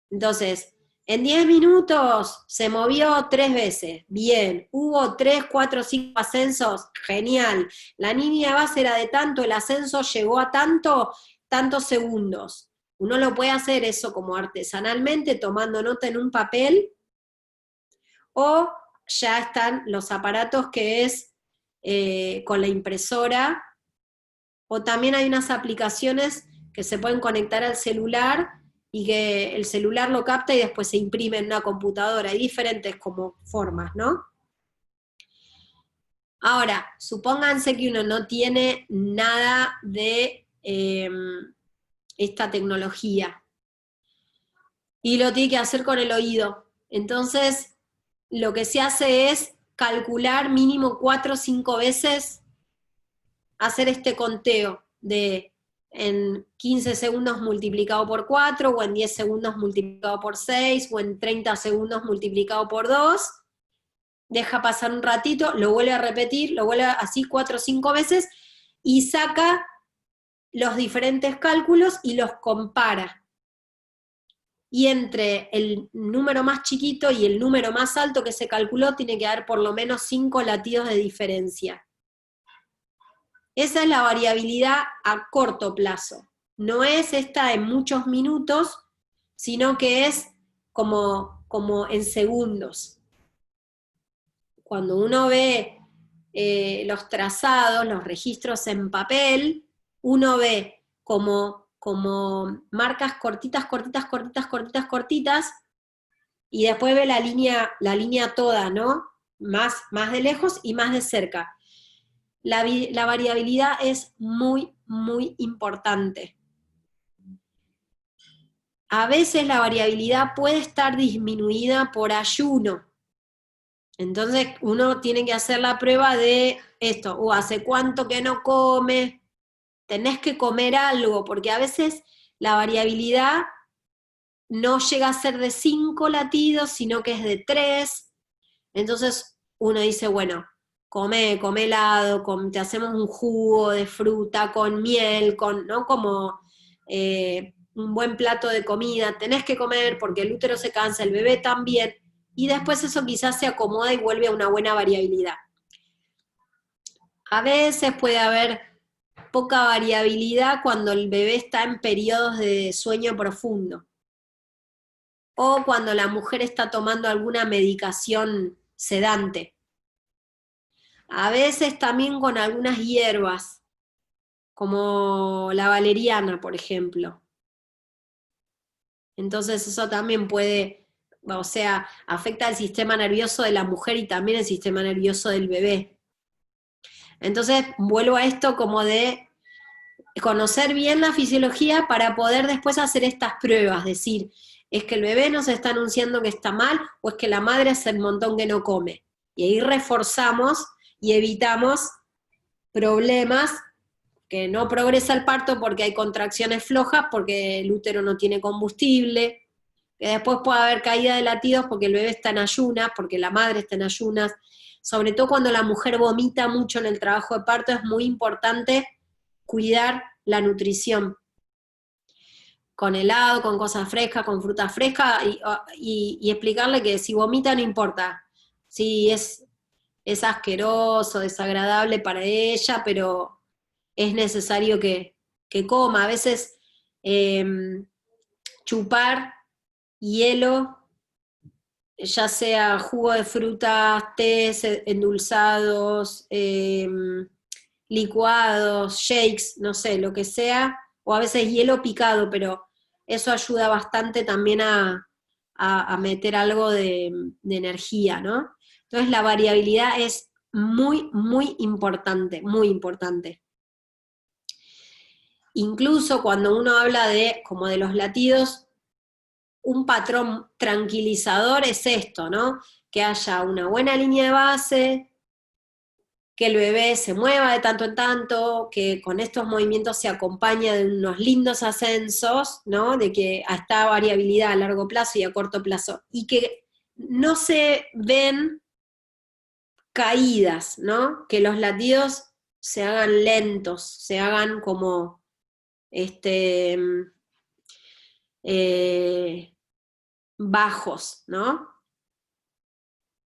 entonces, en 10 minutos se movió 3 veces, bien, hubo 3, 4, 5 ascensos, genial, la línea de base era de tanto, el ascenso llegó a tantos segundos. Uno lo puede hacer eso como artesanalmente, tomando nota en un papel, o ya están los aparatos que es con la impresora, o también hay unas aplicaciones que se pueden conectar al celular y que el celular lo capta y después se imprime en una computadora. Hay diferentes como formas, ¿no? Ahora, supónganse que uno no tiene nada de esta tecnología y lo tiene que hacer con el oído. Entonces, lo que se hace es calcular mínimo 4 o 5 veces, hacer este conteo de en 15 segundos multiplicado por 4, o en 10 segundos multiplicado por 6, o en 30 segundos multiplicado por 2, deja pasar un ratito, lo vuelve a repetir, lo vuelve así 4 o 5 veces, y saca los diferentes cálculos y los compara. Y entre el número más chiquito y el número más alto que se calculó, tiene que haber por lo menos 5 latidos de diferencia. Esa es la variabilidad a corto plazo. No es esta en muchos minutos, sino que es como en segundos. Cuando uno ve los trazados, los registros en papel, uno ve como marcas cortitas, cortitas, cortitas, cortitas, cortitas, y después ve la línea toda, ¿no? Más de lejos y más de cerca. La variabilidad es muy, muy importante. A veces la variabilidad puede estar disminuida por ayuno. Entonces uno tiene que hacer la prueba de esto, ¿hace cuánto que no come? Tenés que comer algo, porque a veces la variabilidad no llega a ser de 5 latidos, sino que es de 3. Entonces uno dice, bueno, come helado, te hacemos un jugo de fruta con miel, ¿no? Como un buen plato de comida, tenés que comer porque el útero se cansa, el bebé también, y después eso quizás se acomoda y vuelve a una buena variabilidad. A veces puede haber poca variabilidad cuando el bebé está en periodos de sueño profundo, o cuando la mujer está tomando alguna medicación sedante. A veces también con algunas hierbas, como la valeriana, por ejemplo. Entonces eso también puede, o sea, afecta al sistema nervioso de la mujer y también el sistema nervioso del bebé. Entonces vuelvo a esto como de conocer bien la fisiología para poder después hacer estas pruebas, decir, ¿es que el bebé nos está anunciando que está mal o es que la madre hace el montón que no come? Y ahí reforzamos y evitamos problemas, que no progresa el parto porque hay contracciones flojas, porque el útero no tiene combustible, que después puede haber caída de latidos porque el bebé está en ayunas, porque la madre está en ayunas. Sobre todo cuando la mujer vomita mucho en el trabajo de parto, es muy importante cuidar la nutrición. Con helado, con cosas frescas, con frutas frescas, y explicarle que si vomita no importa, si es asqueroso, desagradable para ella, pero es necesario que coma. A veces chupar hielo, ya sea jugo de frutas, tés endulzados, licuados, shakes, no sé, lo que sea, o a veces hielo picado, pero eso ayuda bastante también a meter algo de energía, ¿no? Entonces la variabilidad es muy, muy importante, muy importante. Incluso cuando uno habla como de los latidos, un patrón tranquilizador es esto, ¿no? Que haya una buena línea de base, que el bebé se mueva de tanto en tanto, que con estos movimientos se acompaña de unos lindos ascensos, ¿no? De que está variabilidad a largo plazo y a corto plazo, y que no se ven caídas, ¿no? Que los latidos se hagan lentos, se hagan como bajos, ¿no?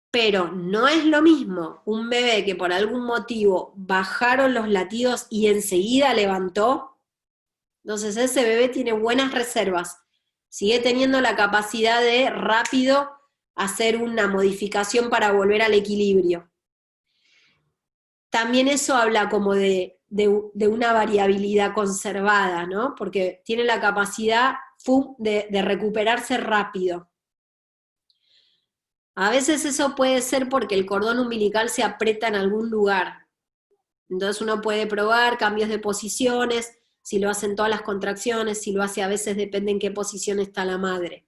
Pero no es lo mismo un bebé que por algún motivo bajaron los latidos y enseguida levantó. Entonces ese bebé tiene buenas reservas, sigue teniendo la capacidad de rápido hacer una modificación para volver al equilibrio. También eso habla como de una variabilidad conservada, ¿no? Porque tiene la capacidad de recuperarse rápido. A veces eso puede ser porque el cordón umbilical se aprieta en algún lugar. Entonces uno puede probar cambios de posiciones, si lo hacen todas las contracciones, si lo hace a veces depende en qué posición está la madre.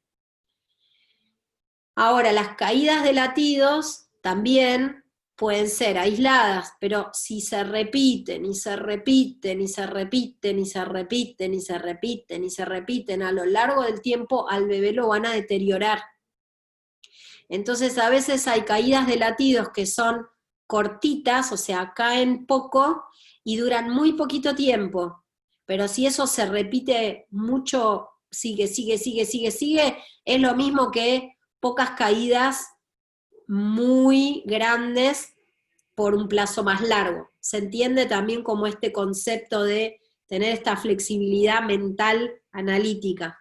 Ahora, las caídas de latidos también pueden ser aisladas, pero si se repiten y se repiten y se repiten y se repiten y se repiten y se repiten a lo largo del tiempo, al bebé lo van a deteriorar. Entonces a veces hay caídas de latidos que son cortitas, o sea, caen poco y duran muy poquito tiempo, pero si eso se repite mucho, sigue, es lo mismo que pocas caídas muy grandes por un plazo más largo. Se entiende también como este concepto de tener esta flexibilidad mental analítica.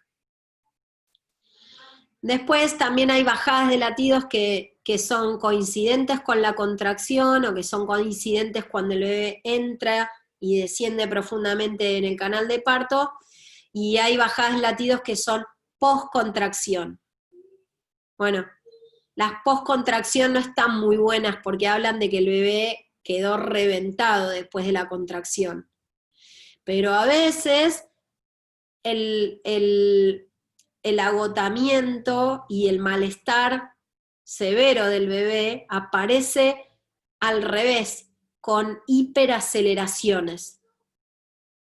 Después también hay bajadas de latidos que son coincidentes con la contracción o que son coincidentes cuando el bebé entra y desciende profundamente en el canal de parto, y hay bajadas de latidos que son post-contracción. Bueno, las post-contracción no están muy buenas porque hablan de que el bebé quedó reventado después de la contracción. Pero a veces el agotamiento y el malestar severo del bebé aparece al revés, con hiperaceleraciones.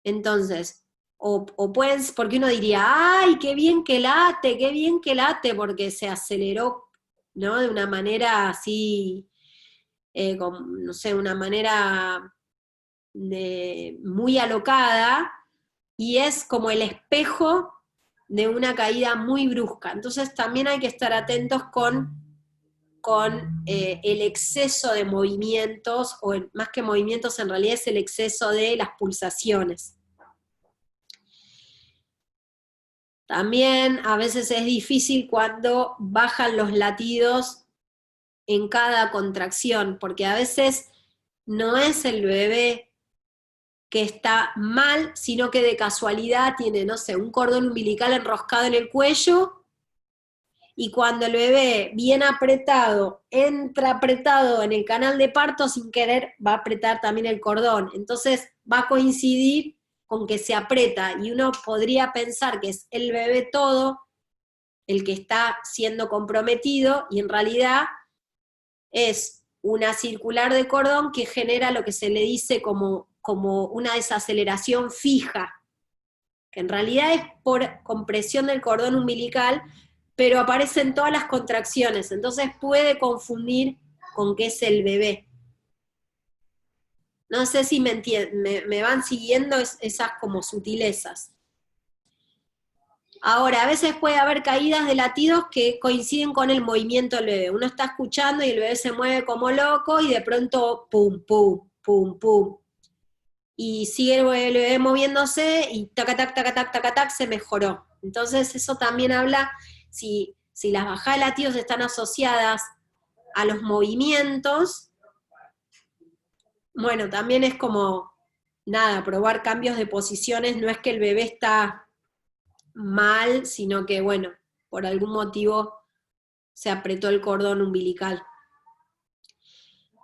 Entonces, o puedes, porque uno diría, ¡ay, qué bien que late! Porque se aceleró, ¿no? De una manera así, no sé, una manera muy alocada, y es como el espejo de una caída muy brusca. Entonces también hay que estar atentos con el exceso de movimientos, o más que movimientos en realidad es el exceso de las pulsaciones. También a veces es difícil cuando bajan los latidos en cada contracción, porque a veces no es el bebé que está mal, sino que de casualidad tiene, no sé, un cordón umbilical enroscado en el cuello, y cuando el bebé bien apretado, entra apretado en el canal de parto, sin querer va a apretar también el cordón. Entonces va a coincidir con que se aprieta, y uno podría pensar que es el bebé todo el que está siendo comprometido, y en realidad es una circular de cordón que genera lo que se le dice como una desaceleración fija, que en realidad es por compresión del cordón umbilical, pero aparece en todas las contracciones, entonces puede confundir con que es el bebé. No sé si me van siguiendo esas como sutilezas. Ahora, a veces puede haber caídas de latidos que coinciden con el movimiento del bebé. Uno está escuchando y el bebé se mueve como loco y de pronto pum, pum, pum, pum. Y sigue el bebé moviéndose y tac, se mejoró. Entonces eso también habla, si las bajadas de latidos están asociadas a los movimientos, bueno, también es como, nada, probar cambios de posiciones, no es que el bebé está mal, sino que, bueno, por algún motivo se apretó el cordón umbilical.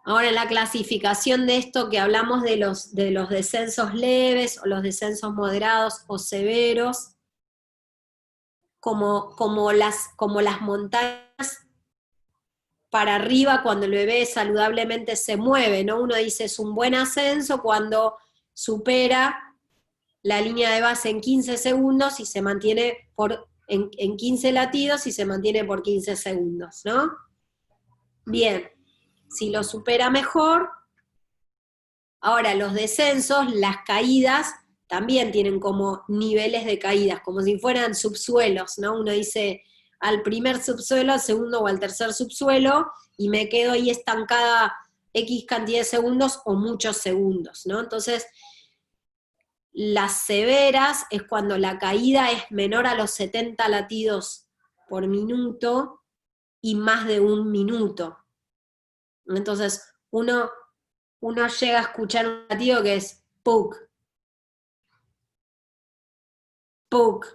Ahora, en la clasificación de esto que hablamos de los descensos leves, o los descensos moderados o severos, como las montañas para arriba cuando el bebé saludablemente se mueve, ¿no? Uno dice es un buen ascenso cuando supera la línea de base en 15 segundos y se mantiene en 15 latidos y se mantiene por 15 segundos, ¿no? Bien, si lo supera mejor. Ahora, los descensos, las caídas, también tienen como niveles de caídas, como si fueran subsuelos, ¿no? Uno dice al primer subsuelo, al segundo o al tercer subsuelo, y me quedo ahí estancada X cantidad de segundos o muchos segundos, ¿no? Entonces, las severas es cuando la caída es menor a los 70 latidos por minuto y más de 1 minuto. Entonces, uno llega a escuchar un latido que es puk, puk,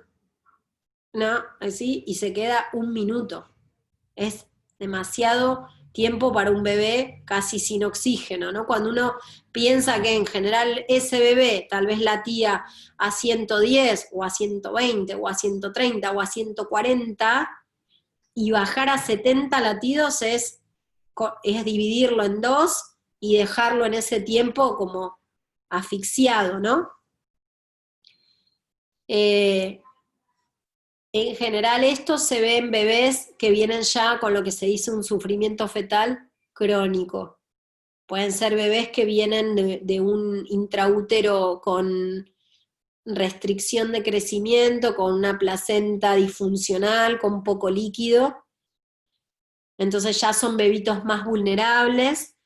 ¿no? Así, y se queda 1 minuto. Es demasiado tiempo para un bebé casi sin oxígeno, ¿no? Cuando uno piensa que en general ese bebé tal vez latía a 110 o a 120 o a 130 o a 140 y bajar a 70 latidos es dividirlo en dos y dejarlo en ese tiempo como asfixiado, ¿no? En general esto se ve en bebés que vienen ya con lo que se dice un sufrimiento fetal crónico. Pueden ser bebés que vienen de un intraútero con restricción de crecimiento, con una placenta disfuncional, con poco líquido. Entonces ya son bebitos más vulnerables,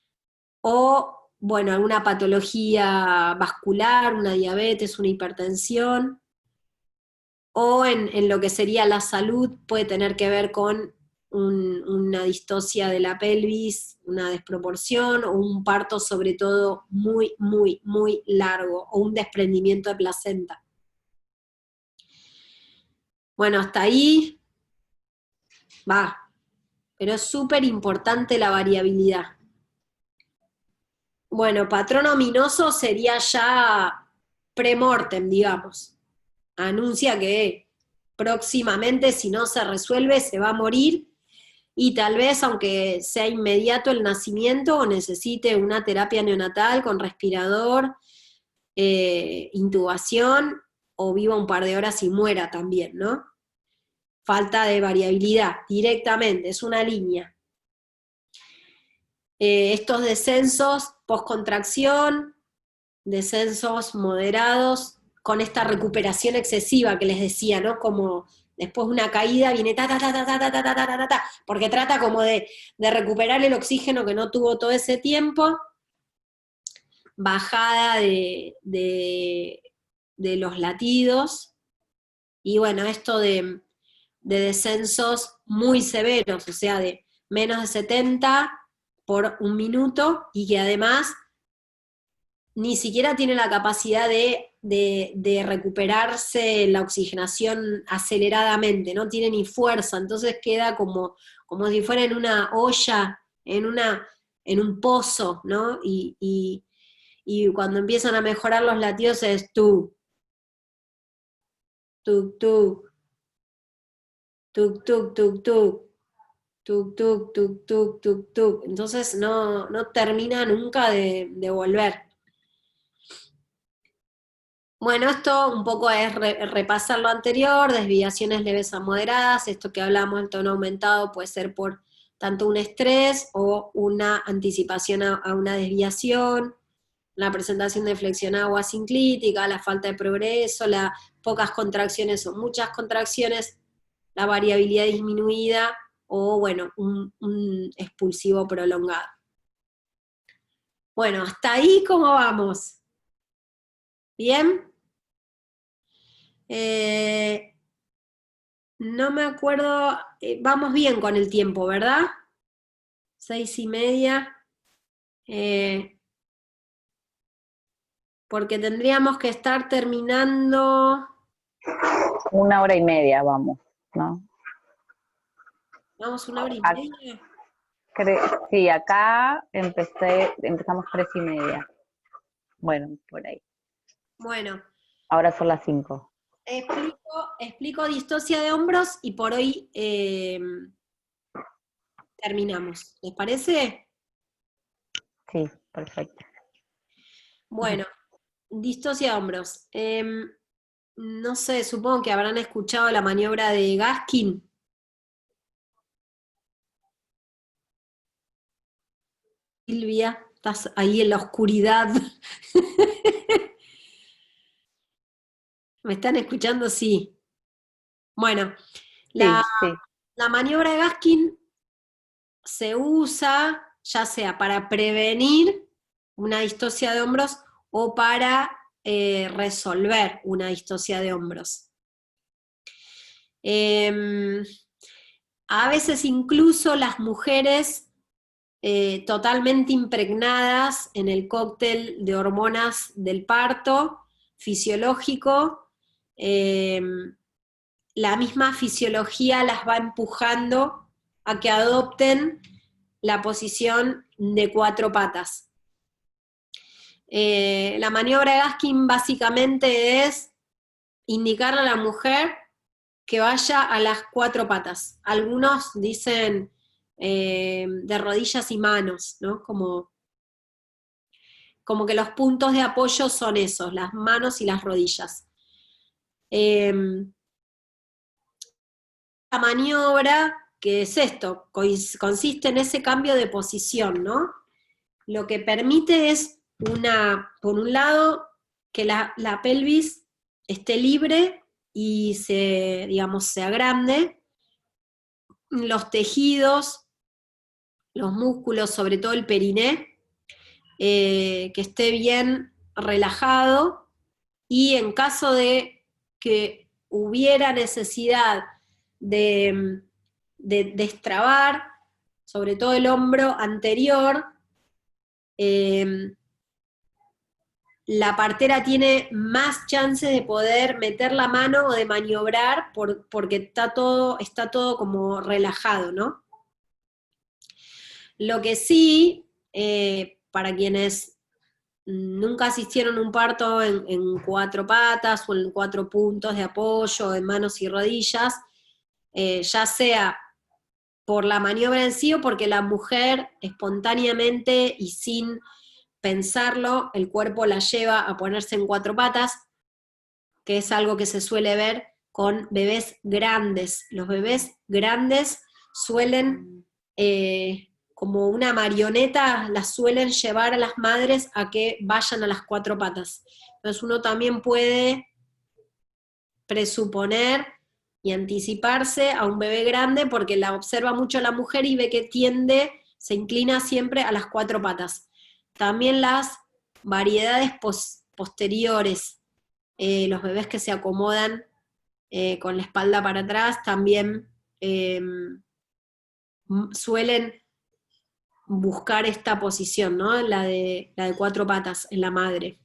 o, bueno, alguna patología vascular, una diabetes, una hipertensión, o en lo que sería la salud puede tener que ver con una distosia de la pelvis, una desproporción, o un parto sobre todo muy, muy, muy largo, o un desprendimiento de placenta. Bueno, hasta ahí va, pero es súper importante la variabilidad. Bueno, patrón ominoso sería ya premortem, digamos. Anuncia que próximamente, si no se resuelve, se va a morir, y tal vez, aunque sea inmediato el nacimiento, o necesite una terapia neonatal con respirador, intubación, o viva un par de horas y muera también, ¿no? Falta de variabilidad, directamente, es una línea. Estos descensos postcontracción, descensos moderados, con esta recuperación excesiva que les decía, ¿no? Como después de una caída viene ta, ta, ta, ta, ta, ta, ta, ta, ta, ta, ta, porque trata como de recuperar el oxígeno que no tuvo todo ese tiempo, bajada de los latidos, y bueno, esto de descensos muy severos, o sea, de menos de 70 por 1 minuto, y que además ni siquiera tiene la capacidad de recuperarse la oxigenación aceleradamente, no tiene ni fuerza, entonces queda como si fuera en una olla, en un pozo, ¿no? Y cuando empiezan a mejorar los latidos es tú, tuk, tuk, tuk, tuk, tuk, tuk, tuk, tuk, tuk, tuk, tuk, tuk. Entonces no termina nunca de volver. Bueno, esto un poco es repasar lo anterior, desviaciones leves a moderadas, esto que hablamos, el tono aumentado puede ser por tanto un estrés o una anticipación a una desviación, la presentación de flexionada o asinclítica, la falta de progreso, las pocas contracciones o muchas contracciones, la variabilidad disminuida o, bueno, un expulsivo prolongado. Bueno, hasta ahí, ¿cómo vamos? ¿Bien? No me acuerdo, vamos bien con el tiempo, ¿verdad? 6:30. Porque tendríamos que estar terminando. 1 hora y media vamos, ¿no? Vamos 1 hora y media. Sí, acá empezamos 3:30. Bueno, por ahí. Bueno. Ahora son las 5. Explico distosia de hombros y por hoy terminamos. ¿Les parece? Sí, perfecto. Bueno, distosia de hombros. No sé, supongo que habrán escuchado la maniobra de Gaskin. Silvia, estás ahí en la oscuridad. ¿Me están escuchando? Sí. Bueno, la, Sí, sí. la maniobra de Gaskin se usa ya sea para prevenir una distosia de hombros o para resolver una distosia de hombros. A veces incluso las mujeres totalmente impregnadas en el cóctel de hormonas del parto fisiológico, la misma fisiología las va empujando a que adopten la posición de 4 patas. La maniobra de Gaskin básicamente es indicarle a la mujer que vaya a las 4 patas. Algunos dicen de rodillas y manos, ¿no? Como que los puntos de apoyo son esos, las manos y las rodillas. La maniobra, que es esto, consiste en ese cambio de posición, ¿no? Lo que permite es por un lado, que la pelvis esté libre y digamos, se agrande, los tejidos, los músculos, sobre todo el periné, que esté bien relajado, y en caso de que hubiera necesidad de destrabar, sobre todo el hombro anterior, la partera tiene más chances de poder meter la mano o de maniobrar porque está todo como relajado, ¿no? Lo que sí, para quienes nunca asistieron a un parto en 4 patas o en 4 puntos de apoyo, en manos y rodillas, ya sea por la maniobra en sí o porque la mujer espontáneamente y sin pensarlo, el cuerpo la lleva a ponerse en 4 patas, que es algo que se suele ver con bebés grandes. Los bebés grandes suelen, como una marioneta, las suelen llevar a las madres a que vayan a las 4 patas. Entonces uno también puede presuponer y anticiparse a un bebé grande porque la observa mucho la mujer y ve que se inclina siempre a las 4 patas. También las variedades posteriores, los bebés que se acomodan con la espalda para atrás, también suelen buscar esta posición, ¿no? La de 4 patas en la madre.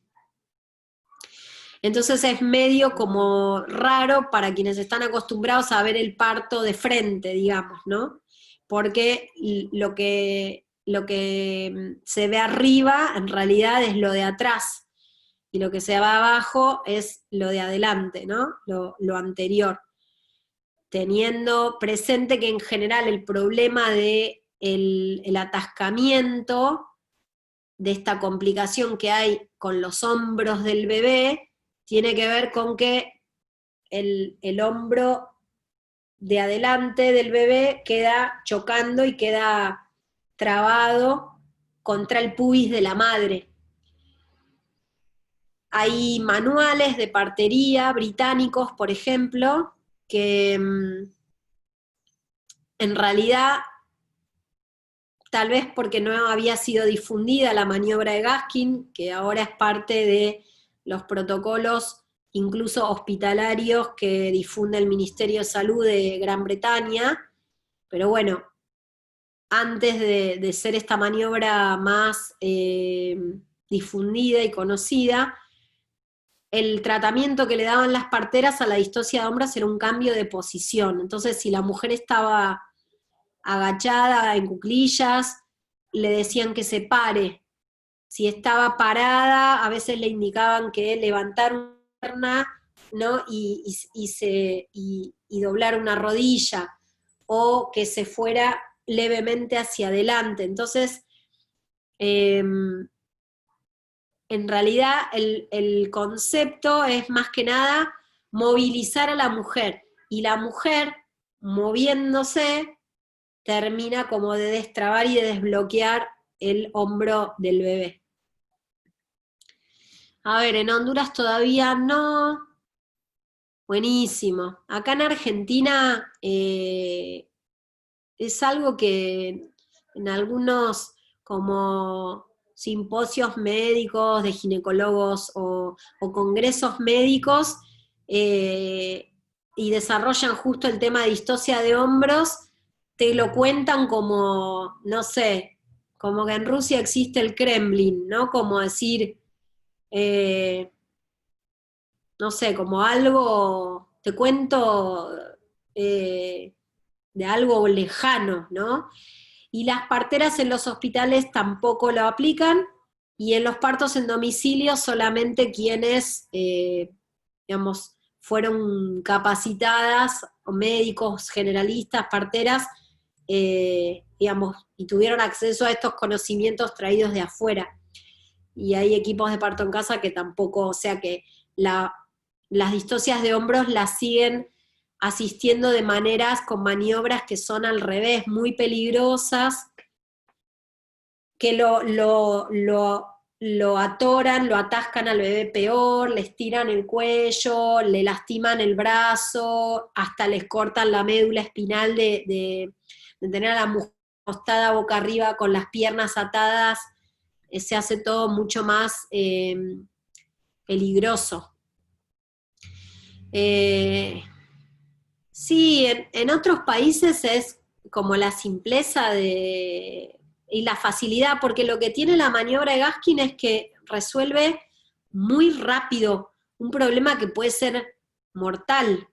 Entonces es medio como raro para quienes están acostumbrados a ver el parto de frente, digamos, ¿no? Porque lo que se ve arriba en realidad es lo de atrás, y lo que se va abajo es lo de adelante, ¿no? Lo anterior. Teniendo presente que en general el problema de el atascamiento, de esta complicación que hay con los hombros del bebé, tiene que ver con que el hombro de adelante del bebé queda chocando y queda trabado contra el pubis de la madre. Hay manuales de partería británicos, por ejemplo, que en realidad, tal vez porque no había sido difundida la maniobra de Gaskin, que ahora es parte de los protocolos incluso hospitalarios que difunde el Ministerio de Salud de Gran Bretaña, pero bueno, antes de ser esta maniobra más difundida y conocida, el tratamiento que le daban las parteras a la distosia de hombros era un cambio de posición. Entonces, si la mujer estaba agachada en cuclillas, le decían que se pare. Si estaba parada, a veces le indicaban que levantar una pierna, ¿no? y doblar una rodilla, o que se fuera levemente hacia adelante. Entonces, en realidad el concepto es más que nada movilizar a la mujer, y la mujer moviéndose termina como de destrabar y de desbloquear el hombro del bebé. A ver, en Honduras todavía no. Buenísimo. Acá en Argentina es algo que en algunos como simposios médicos de ginecólogos o congresos médicos y desarrollan justo el tema de distosia de hombros, te lo cuentan como, no sé, como que en Rusia existe el Kremlin, ¿no? Como decir, eh, no sé, como algo, te cuento de algo lejano, ¿no? Y las parteras en los hospitales tampoco lo aplican, y en los partos en domicilio solamente quienes, digamos, fueron capacitadas, o médicos, generalistas, parteras, digamos, y tuvieron acceso a estos conocimientos traídos de afuera. Y hay equipos de parto en casa que tampoco, o sea que las distocias de hombros las siguen asistiendo de maneras, con maniobras que son al revés, muy peligrosas, que lo atoran, lo atascan al bebé peor, les tiran el cuello, le lastiman el brazo, hasta les cortan la médula espinal de tener a la mujer acostada boca arriba con las piernas atadas. Se hace todo mucho más peligroso. Sí, en otros países es como la simpleza y la facilidad, porque lo que tiene la maniobra de Gaskin es que resuelve muy rápido un problema que puede ser mortal,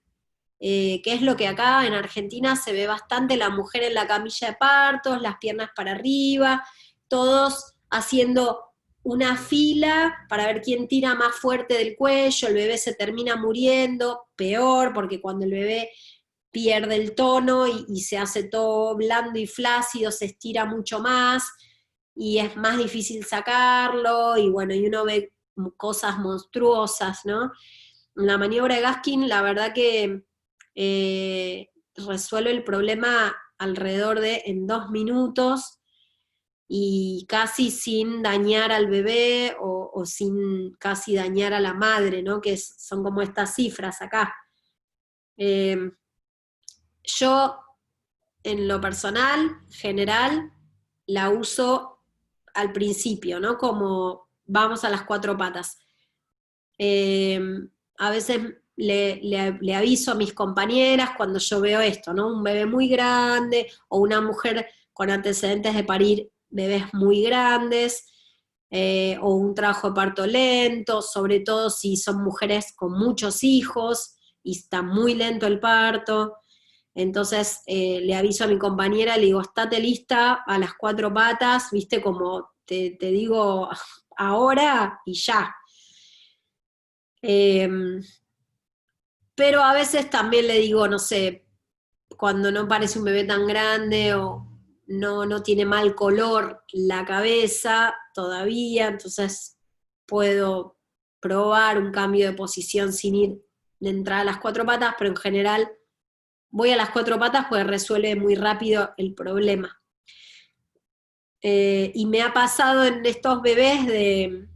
que es lo que acá en Argentina se ve bastante: la mujer en la camilla de partos, las piernas para arriba, todos haciendo una fila para ver quién tira más fuerte del cuello, el bebé se termina muriendo, peor, porque cuando el bebé pierde el tono y se hace todo blando y flácido, se estira mucho más, y es más difícil sacarlo, y bueno, y uno ve cosas monstruosas, ¿no? La maniobra de Gaskin, la verdad que resuelve el problema alrededor de en 2 minutos, y casi sin dañar al bebé o sin casi dañar a la madre, ¿no? Que son como estas cifras acá. Yo, en lo personal, general, la uso al principio, ¿no? Como vamos a las 4 patas. A veces le aviso a mis compañeras cuando yo veo esto, ¿no? Un bebé muy grande o una mujer con antecedentes de parir bebés muy grandes, o un trabajo de parto lento, sobre todo si son mujeres con muchos hijos y está muy lento el parto. Entonces le aviso a mi compañera, le digo, estate lista a las 4 patas, viste, como te digo ahora y ya. Pero a veces también le digo, no sé, cuando no parece un bebé tan grande o no tiene mal color la cabeza todavía, entonces puedo probar un cambio de posición sin ir de entrada a las 4 patas, pero en general voy a las 4 patas porque resuelve muy rápido el problema. Y me ha pasado en estos bebés de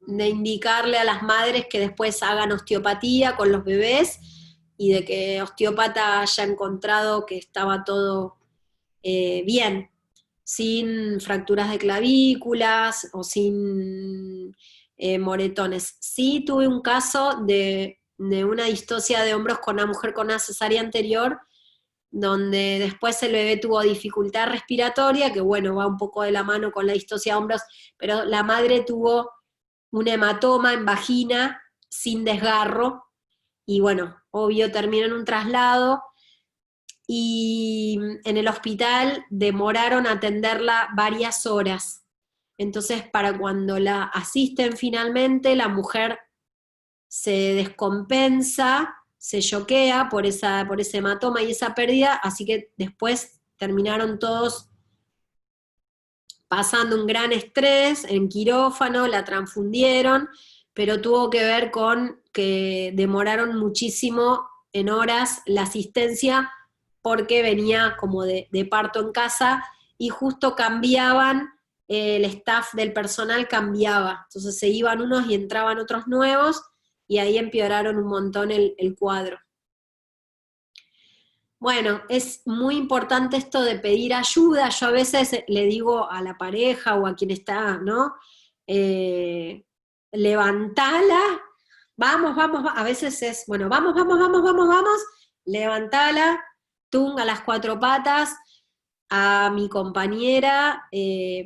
indicarle a las madres que después hagan osteopatía con los bebés, y de que osteópata haya encontrado que estaba todo bien, sin fracturas de clavículas o sin moretones. Sí tuve un caso de una distosia de hombros con una mujer con una cesárea anterior, donde después el bebé tuvo dificultad respiratoria, que bueno, va un poco de la mano con la distosia de hombros, pero la madre tuvo un hematoma en vagina sin desgarro, y bueno, obvio terminó en un traslado, y en el hospital demoraron a atenderla varias horas. Entonces, para cuando la asisten finalmente, la mujer se descompensa, se choquea por ese hematoma y esa pérdida, así que después terminaron todos pasando un gran estrés en quirófano, la transfundieron, pero tuvo que ver con que demoraron muchísimo en horas la asistencia porque venía como de parto en casa y justo cambiaban, el staff del personal cambiaba, entonces se iban unos y entraban otros nuevos y ahí empeoraron un montón el cuadro. Bueno, es muy importante esto de pedir ayuda. Yo a veces le digo a la pareja o a quien está, ¿no? Levantala, vamos, a veces es, bueno, vamos, levantala, tung a las 4 patas, a mi compañera,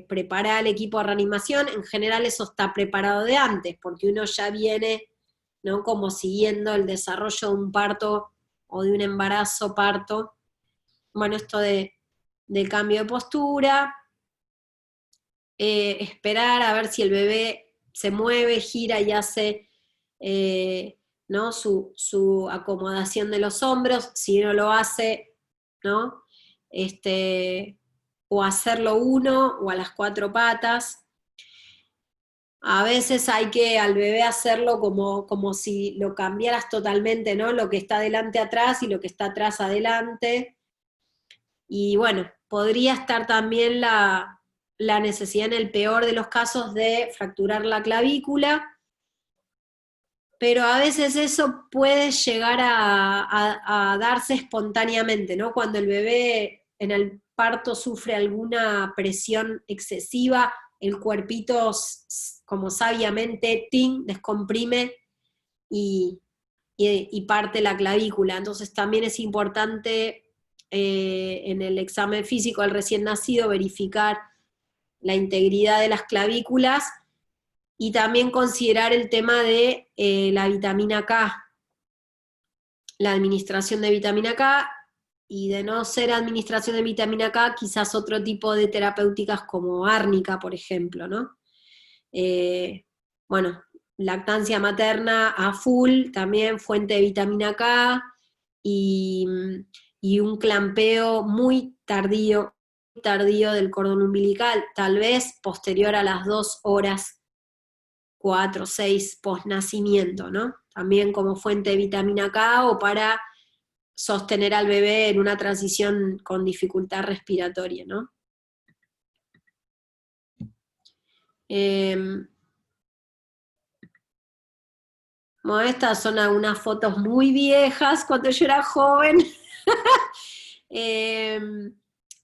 prepara el equipo de reanimación. En general eso está preparado de antes, porque uno ya viene, ¿no? Como siguiendo el desarrollo de un parto o de un embarazo, parto. Bueno, esto del cambio de postura, esperar a ver si el bebé se mueve, gira y hace ¿no? su acomodación de los hombros. Si no lo hace, ¿no? O hacerlo uno o a las 4 patas. A veces hay que al bebé hacerlo como si lo cambiaras totalmente, ¿no? Lo que está adelante atrás y lo que está atrás adelante. Y bueno, podría estar también la necesidad en el peor de los casos de fracturar la clavícula, pero a veces eso puede llegar a darse espontáneamente, ¿no? Cuando el bebé en el parto sufre alguna presión excesiva, el cuerpito como sabiamente descomprime y parte la clavícula. Entonces también es importante en el examen físico del recién nacido verificar la integridad de las clavículas y también considerar el tema de la vitamina K, la administración de vitamina K, y de no ser administración de vitamina K, quizás otro tipo de terapéuticas como árnica, por ejemplo, ¿no? Bueno, lactancia materna a full, también fuente de vitamina K, y un clampeo muy tardío del cordón umbilical, tal vez posterior a las 2 horas, 4, 6 post nacimiento, ¿no? También como fuente de vitamina K o para sostener al bebé en una transición con dificultad respiratoria, ¿no? Bueno, estas son algunas fotos muy viejas cuando yo era joven.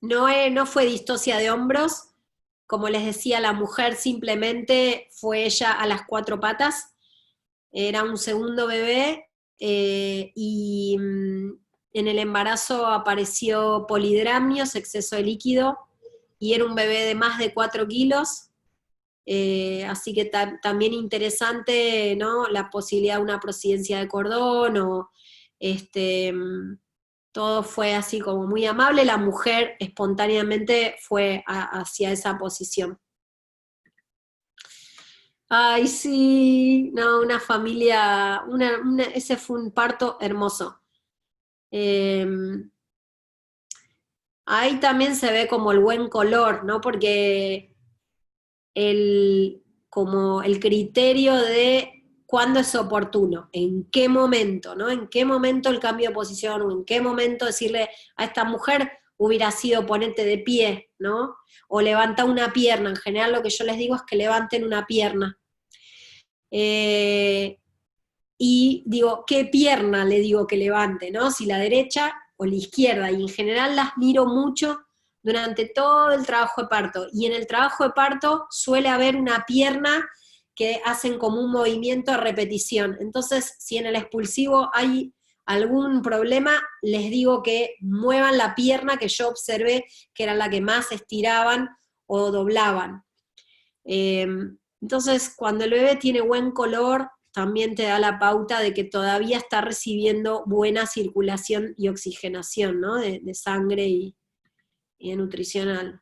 No fue distocia de hombros, como les decía, la mujer simplemente fue ella a las 4 patas, era un segundo bebé, y en el embarazo apareció polidramnios, exceso de líquido, y era un bebé de más de 4 kilos, así que también interesante, ¿no? La posibilidad de una prosidencia de cordón, o todo fue así como muy amable, la mujer espontáneamente fue hacia esa posición. Ay, sí, no, una familia, ese fue un parto hermoso. Ahí también se ve como el buen color, ¿no? Porque como el criterio de cuándo es oportuno, en qué momento, ¿no? En qué momento el cambio de posición, o en qué momento decirle a esta mujer hubiera sido ponerte de pie, ¿no? O levanta una pierna. En general lo que yo les digo es que levanten una pierna. Y digo, ¿qué pierna le digo que levante, ¿no? Si la derecha o la izquierda, y en general las miro mucho durante todo el trabajo de parto, y en el trabajo de parto suele haber una pierna que hacen como un movimiento a repetición. Entonces, si en el expulsivo hay algún problema, les digo que muevan la pierna que yo observé que era la que más estiraban o doblaban. Entonces, cuando el bebé tiene buen color, también te da la pauta de que todavía está recibiendo buena circulación y oxigenación, ¿no? de sangre y de nutrición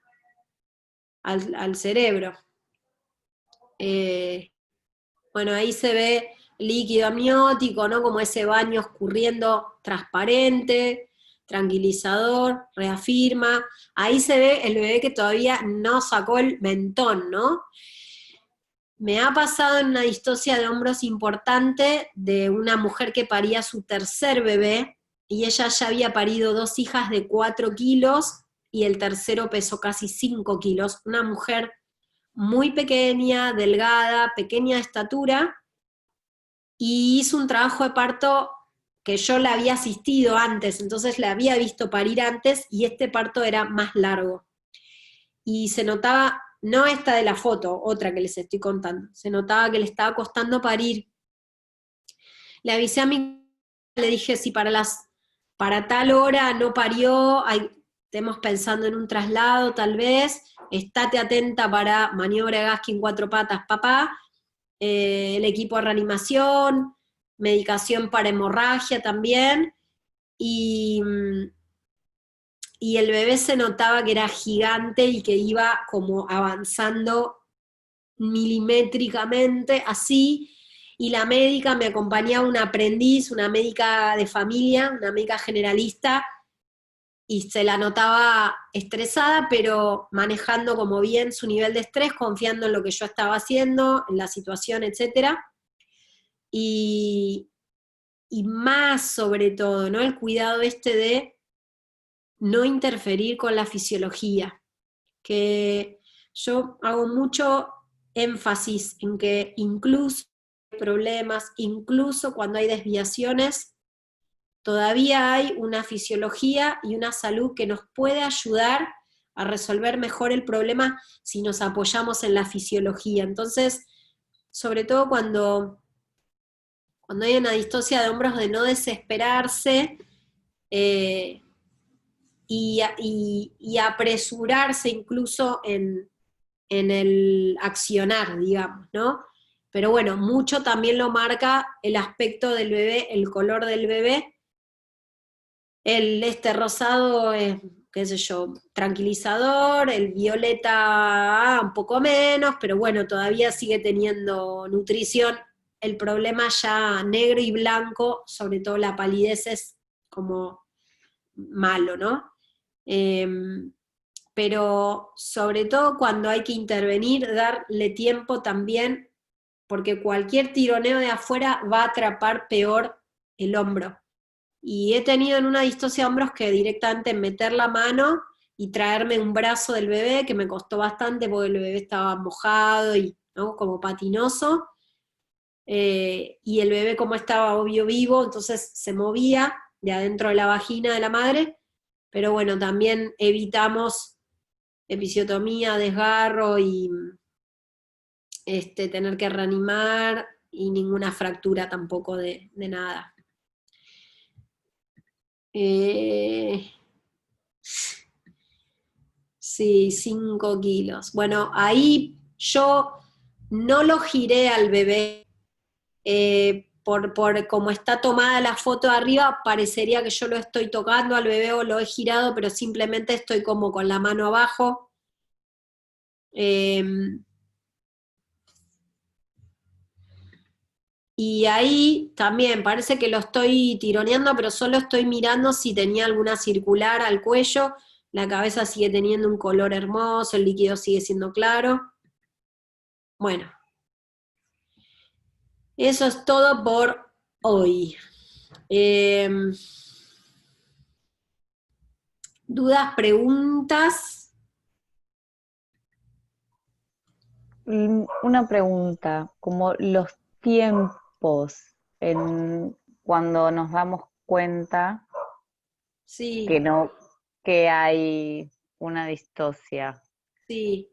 al cerebro. Bueno, ahí se ve líquido amniótico, ¿no? Como ese baño escurriendo transparente. tranquilizador, reafirma. Ahí se ve el bebé que todavía no sacó el mentón, ¿no? Me ha pasado en una distocia de hombros importante de una mujer que paría su tercer bebé, y ella ya había parido 2 hijas de 4 kilos, y el tercero pesó casi 5 kilos. Una mujer muy pequeña, delgada, pequeña de estatura, y hizo un trabajo de parto que yo la había asistido antes, entonces la había visto parir antes, y este parto era más largo. Y se notaba, no esta de la foto, otra que les estoy contando, se notaba que le estaba costando parir. Le avisé a mi, le dije, si para tal hora no parió, estemos pensando en un traslado tal vez, estate atenta para maniobra de Gaskin 4 patas, papá, el equipo de reanimación, medicación para hemorragia también, y el bebé se notaba que era gigante y que iba como avanzando milimétricamente, así, y la médica me acompañaba, una aprendiz, una médica de familia, una médica generalista, y se la notaba estresada, pero manejando como bien su nivel de estrés, confiando en lo que yo estaba haciendo, en la situación, etcétera. Y, y más sobre todo, ¿no? El cuidado de no interferir con la fisiología, que yo hago mucho énfasis en que incluso hay problemas, incluso cuando hay desviaciones, todavía hay una fisiología y una salud que nos puede ayudar a resolver mejor el problema si nos apoyamos en la fisiología. Entonces, sobre todo cuando hay una distocia de hombros, de no desesperarse, eh, y apresurarse incluso en el accionar, digamos, ¿no? Pero bueno, mucho también lo marca el aspecto del bebé, el color del bebé. Este rosado es, qué sé yo, tranquilizador, el violeta un poco menos, pero bueno, todavía sigue teniendo nutrición. El problema ya negro y blanco, sobre todo la palidez, es como malo, ¿no? Pero sobre todo cuando hay que intervenir, darle tiempo también, porque cualquier tironeo de afuera va a atrapar peor el hombro. Y he tenido en una distosia de hombros que directamente meter la mano y traerme un brazo del bebé, que me costó bastante porque el bebé estaba mojado y, ¿no?, como patinoso, y el bebé, como estaba obvio vivo, entonces se movía de adentro de la vagina de la madre, pero bueno, también evitamos episiotomía, desgarro y tener que reanimar, y ninguna fractura tampoco de nada. Sí, 5 kilos. Bueno, ahí yo no lo giré al bebé, por como está tomada la foto de arriba, parecería que yo lo estoy tocando al bebé o lo he girado, pero simplemente estoy como con la mano abajo. Y ahí también parece que lo estoy tironeando, pero solo estoy mirando si tenía alguna circular al cuello. La cabeza sigue teniendo un color hermoso, el líquido sigue siendo claro. Bueno, eso es todo por hoy. ¿Dudas, preguntas? Una pregunta, como los tiempos cuando nos damos cuenta Sí, que no, que hay una distosia, sí.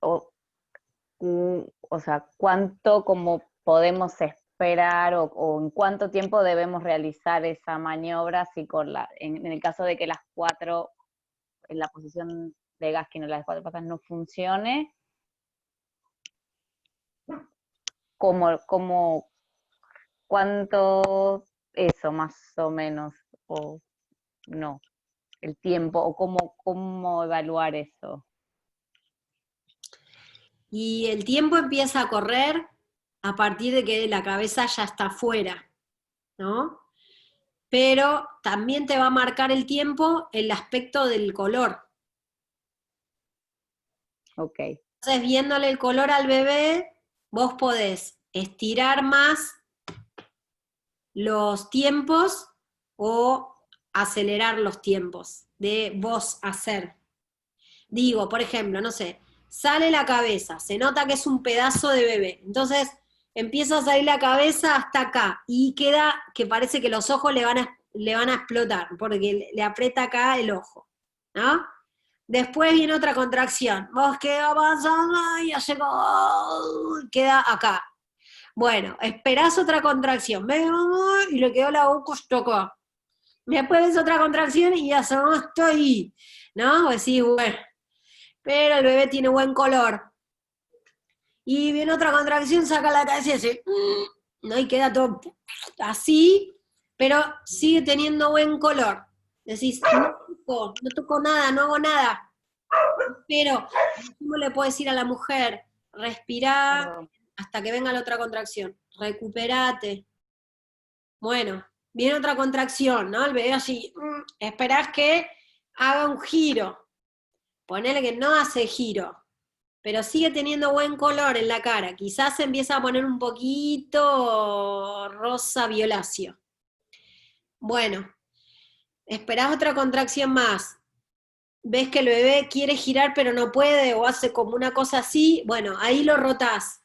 o, o sea, cuánto como podemos esperar o en cuánto tiempo debemos realizar esa maniobra si en el caso de que las 4, en la posición de Gaskin o las 4 patas no funcione, como cuánto eso más o menos, o no, el tiempo, o cómo evaluar eso. Y el tiempo empieza a correr a partir de que la cabeza ya está afuera, ¿no? pero también te va a marcar el tiempo el aspecto del color. Ok. Entonces, viéndole el color al bebé, vos podés estirar más los tiempos o acelerar los tiempos de vos hacer. Digo, por ejemplo, no sé, sale la cabeza, se nota que es un pedazo de bebé, entonces empieza a salir la cabeza hasta acá y queda que parece que los ojos le van a explotar porque le aprieta acá el ojo, ¿no? Después viene otra contracción, vos queda avanzando y hace queda acá. Bueno, esperás otra contracción, y le quedó la boca hasta acá. Después ves otra contracción y ya sonó hasta ahí, ¿no? Pues sí, bueno, pero el bebé tiene buen color. Y viene otra contracción, saca la cabeza y dice, ¿no? Y queda todo así, pero sigue teniendo buen color. Decís, no toco nada, no hago nada. Pero, ¿cómo le puedo decir a la mujer? Respirá Perdón. hasta que venga la otra contracción. Recuperate. Bueno, viene otra contracción, ¿no? El bebé así, esperás que haga un giro. Ponele que no hace giro, pero sigue teniendo buen color en la cara. Quizás se empieza a poner un poquito rosa violáceo. Bueno, esperás otra contracción más. Ves que el bebé quiere girar pero no puede o hace como una cosa así. Bueno, ahí lo rotás.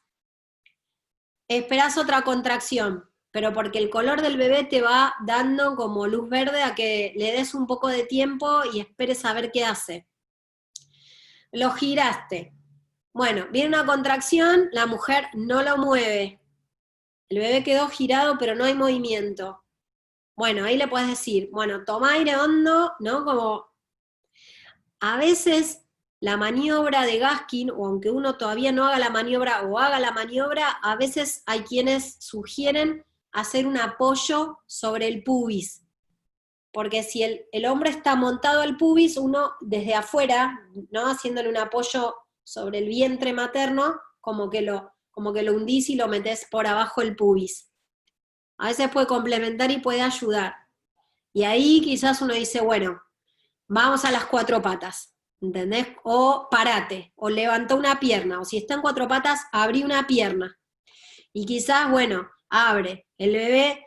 Esperás otra contracción, pero porque el color del bebé te va dando como luz verde a que le des un poco de tiempo y esperes a ver qué hace. Lo giraste. Bueno, viene una contracción, la mujer no lo mueve. El bebé quedó girado, pero no hay movimiento. Bueno, ahí le puedes decir, bueno, toma aire hondo, ¿no? Como a veces la maniobra de Gaskin, o aunque uno todavía no haga la maniobra o haga la maniobra, a veces hay quienes sugieren hacer un apoyo sobre el pubis. Porque si el hombre está montado al pubis, uno desde afuera, ¿no? Haciéndole un apoyo sobre el vientre materno, como que lo hundís y lo metés por abajo el pubis. A veces puede complementar y puede ayudar. Y ahí quizás uno dice, bueno, vamos a las cuatro patas, ¿entendés? O parate, o levanta una pierna, o si está en cuatro patas, abrí una pierna. Y quizás, bueno, abre, el bebé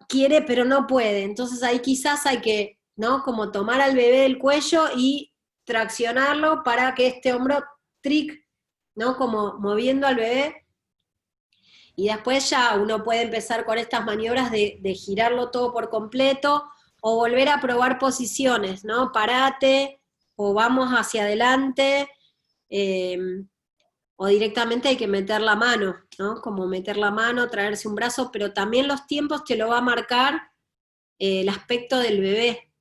quiere pero no puede, entonces ahí quizás hay que, ¿no? Como tomar al bebé del cuello y traccionarlo para que este hombro trick, ¿no? Como moviendo al bebé, y después ya uno puede empezar con estas maniobras de girarlo todo por completo, o volver a probar posiciones, ¿no? Parate, o vamos hacia adelante, eh, o directamente hay que meter la mano, ¿no? Como meter la mano, traerse un brazo, pero también los tiempos te lo va a marcar el aspecto del bebé,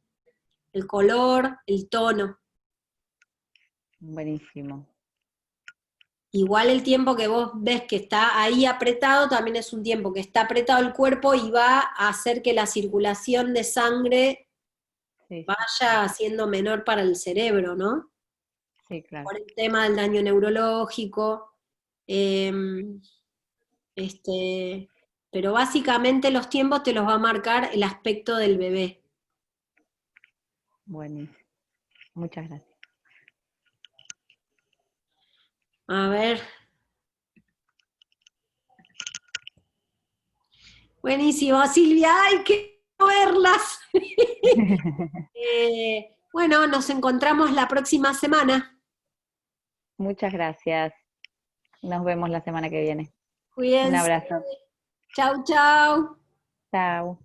el color, el tono. Buenísimo. Igual el tiempo que vos ves que está ahí apretado también es un tiempo que está apretado el cuerpo y va a hacer que la circulación de sangre Sí, vaya siendo menor para el cerebro, ¿no? sí, claro. Por el tema del daño neurológico. eh, pero básicamente los tiempos te los va a marcar el aspecto del bebé. Buenísimo. Muchas gracias. A ver. Buenísimo, Silvia, hay que verlas. Bueno, nos encontramos la próxima semana. Muchas gracias. Nos vemos la semana que viene. Un Cuídense. abrazo. Chau, chau. Chao.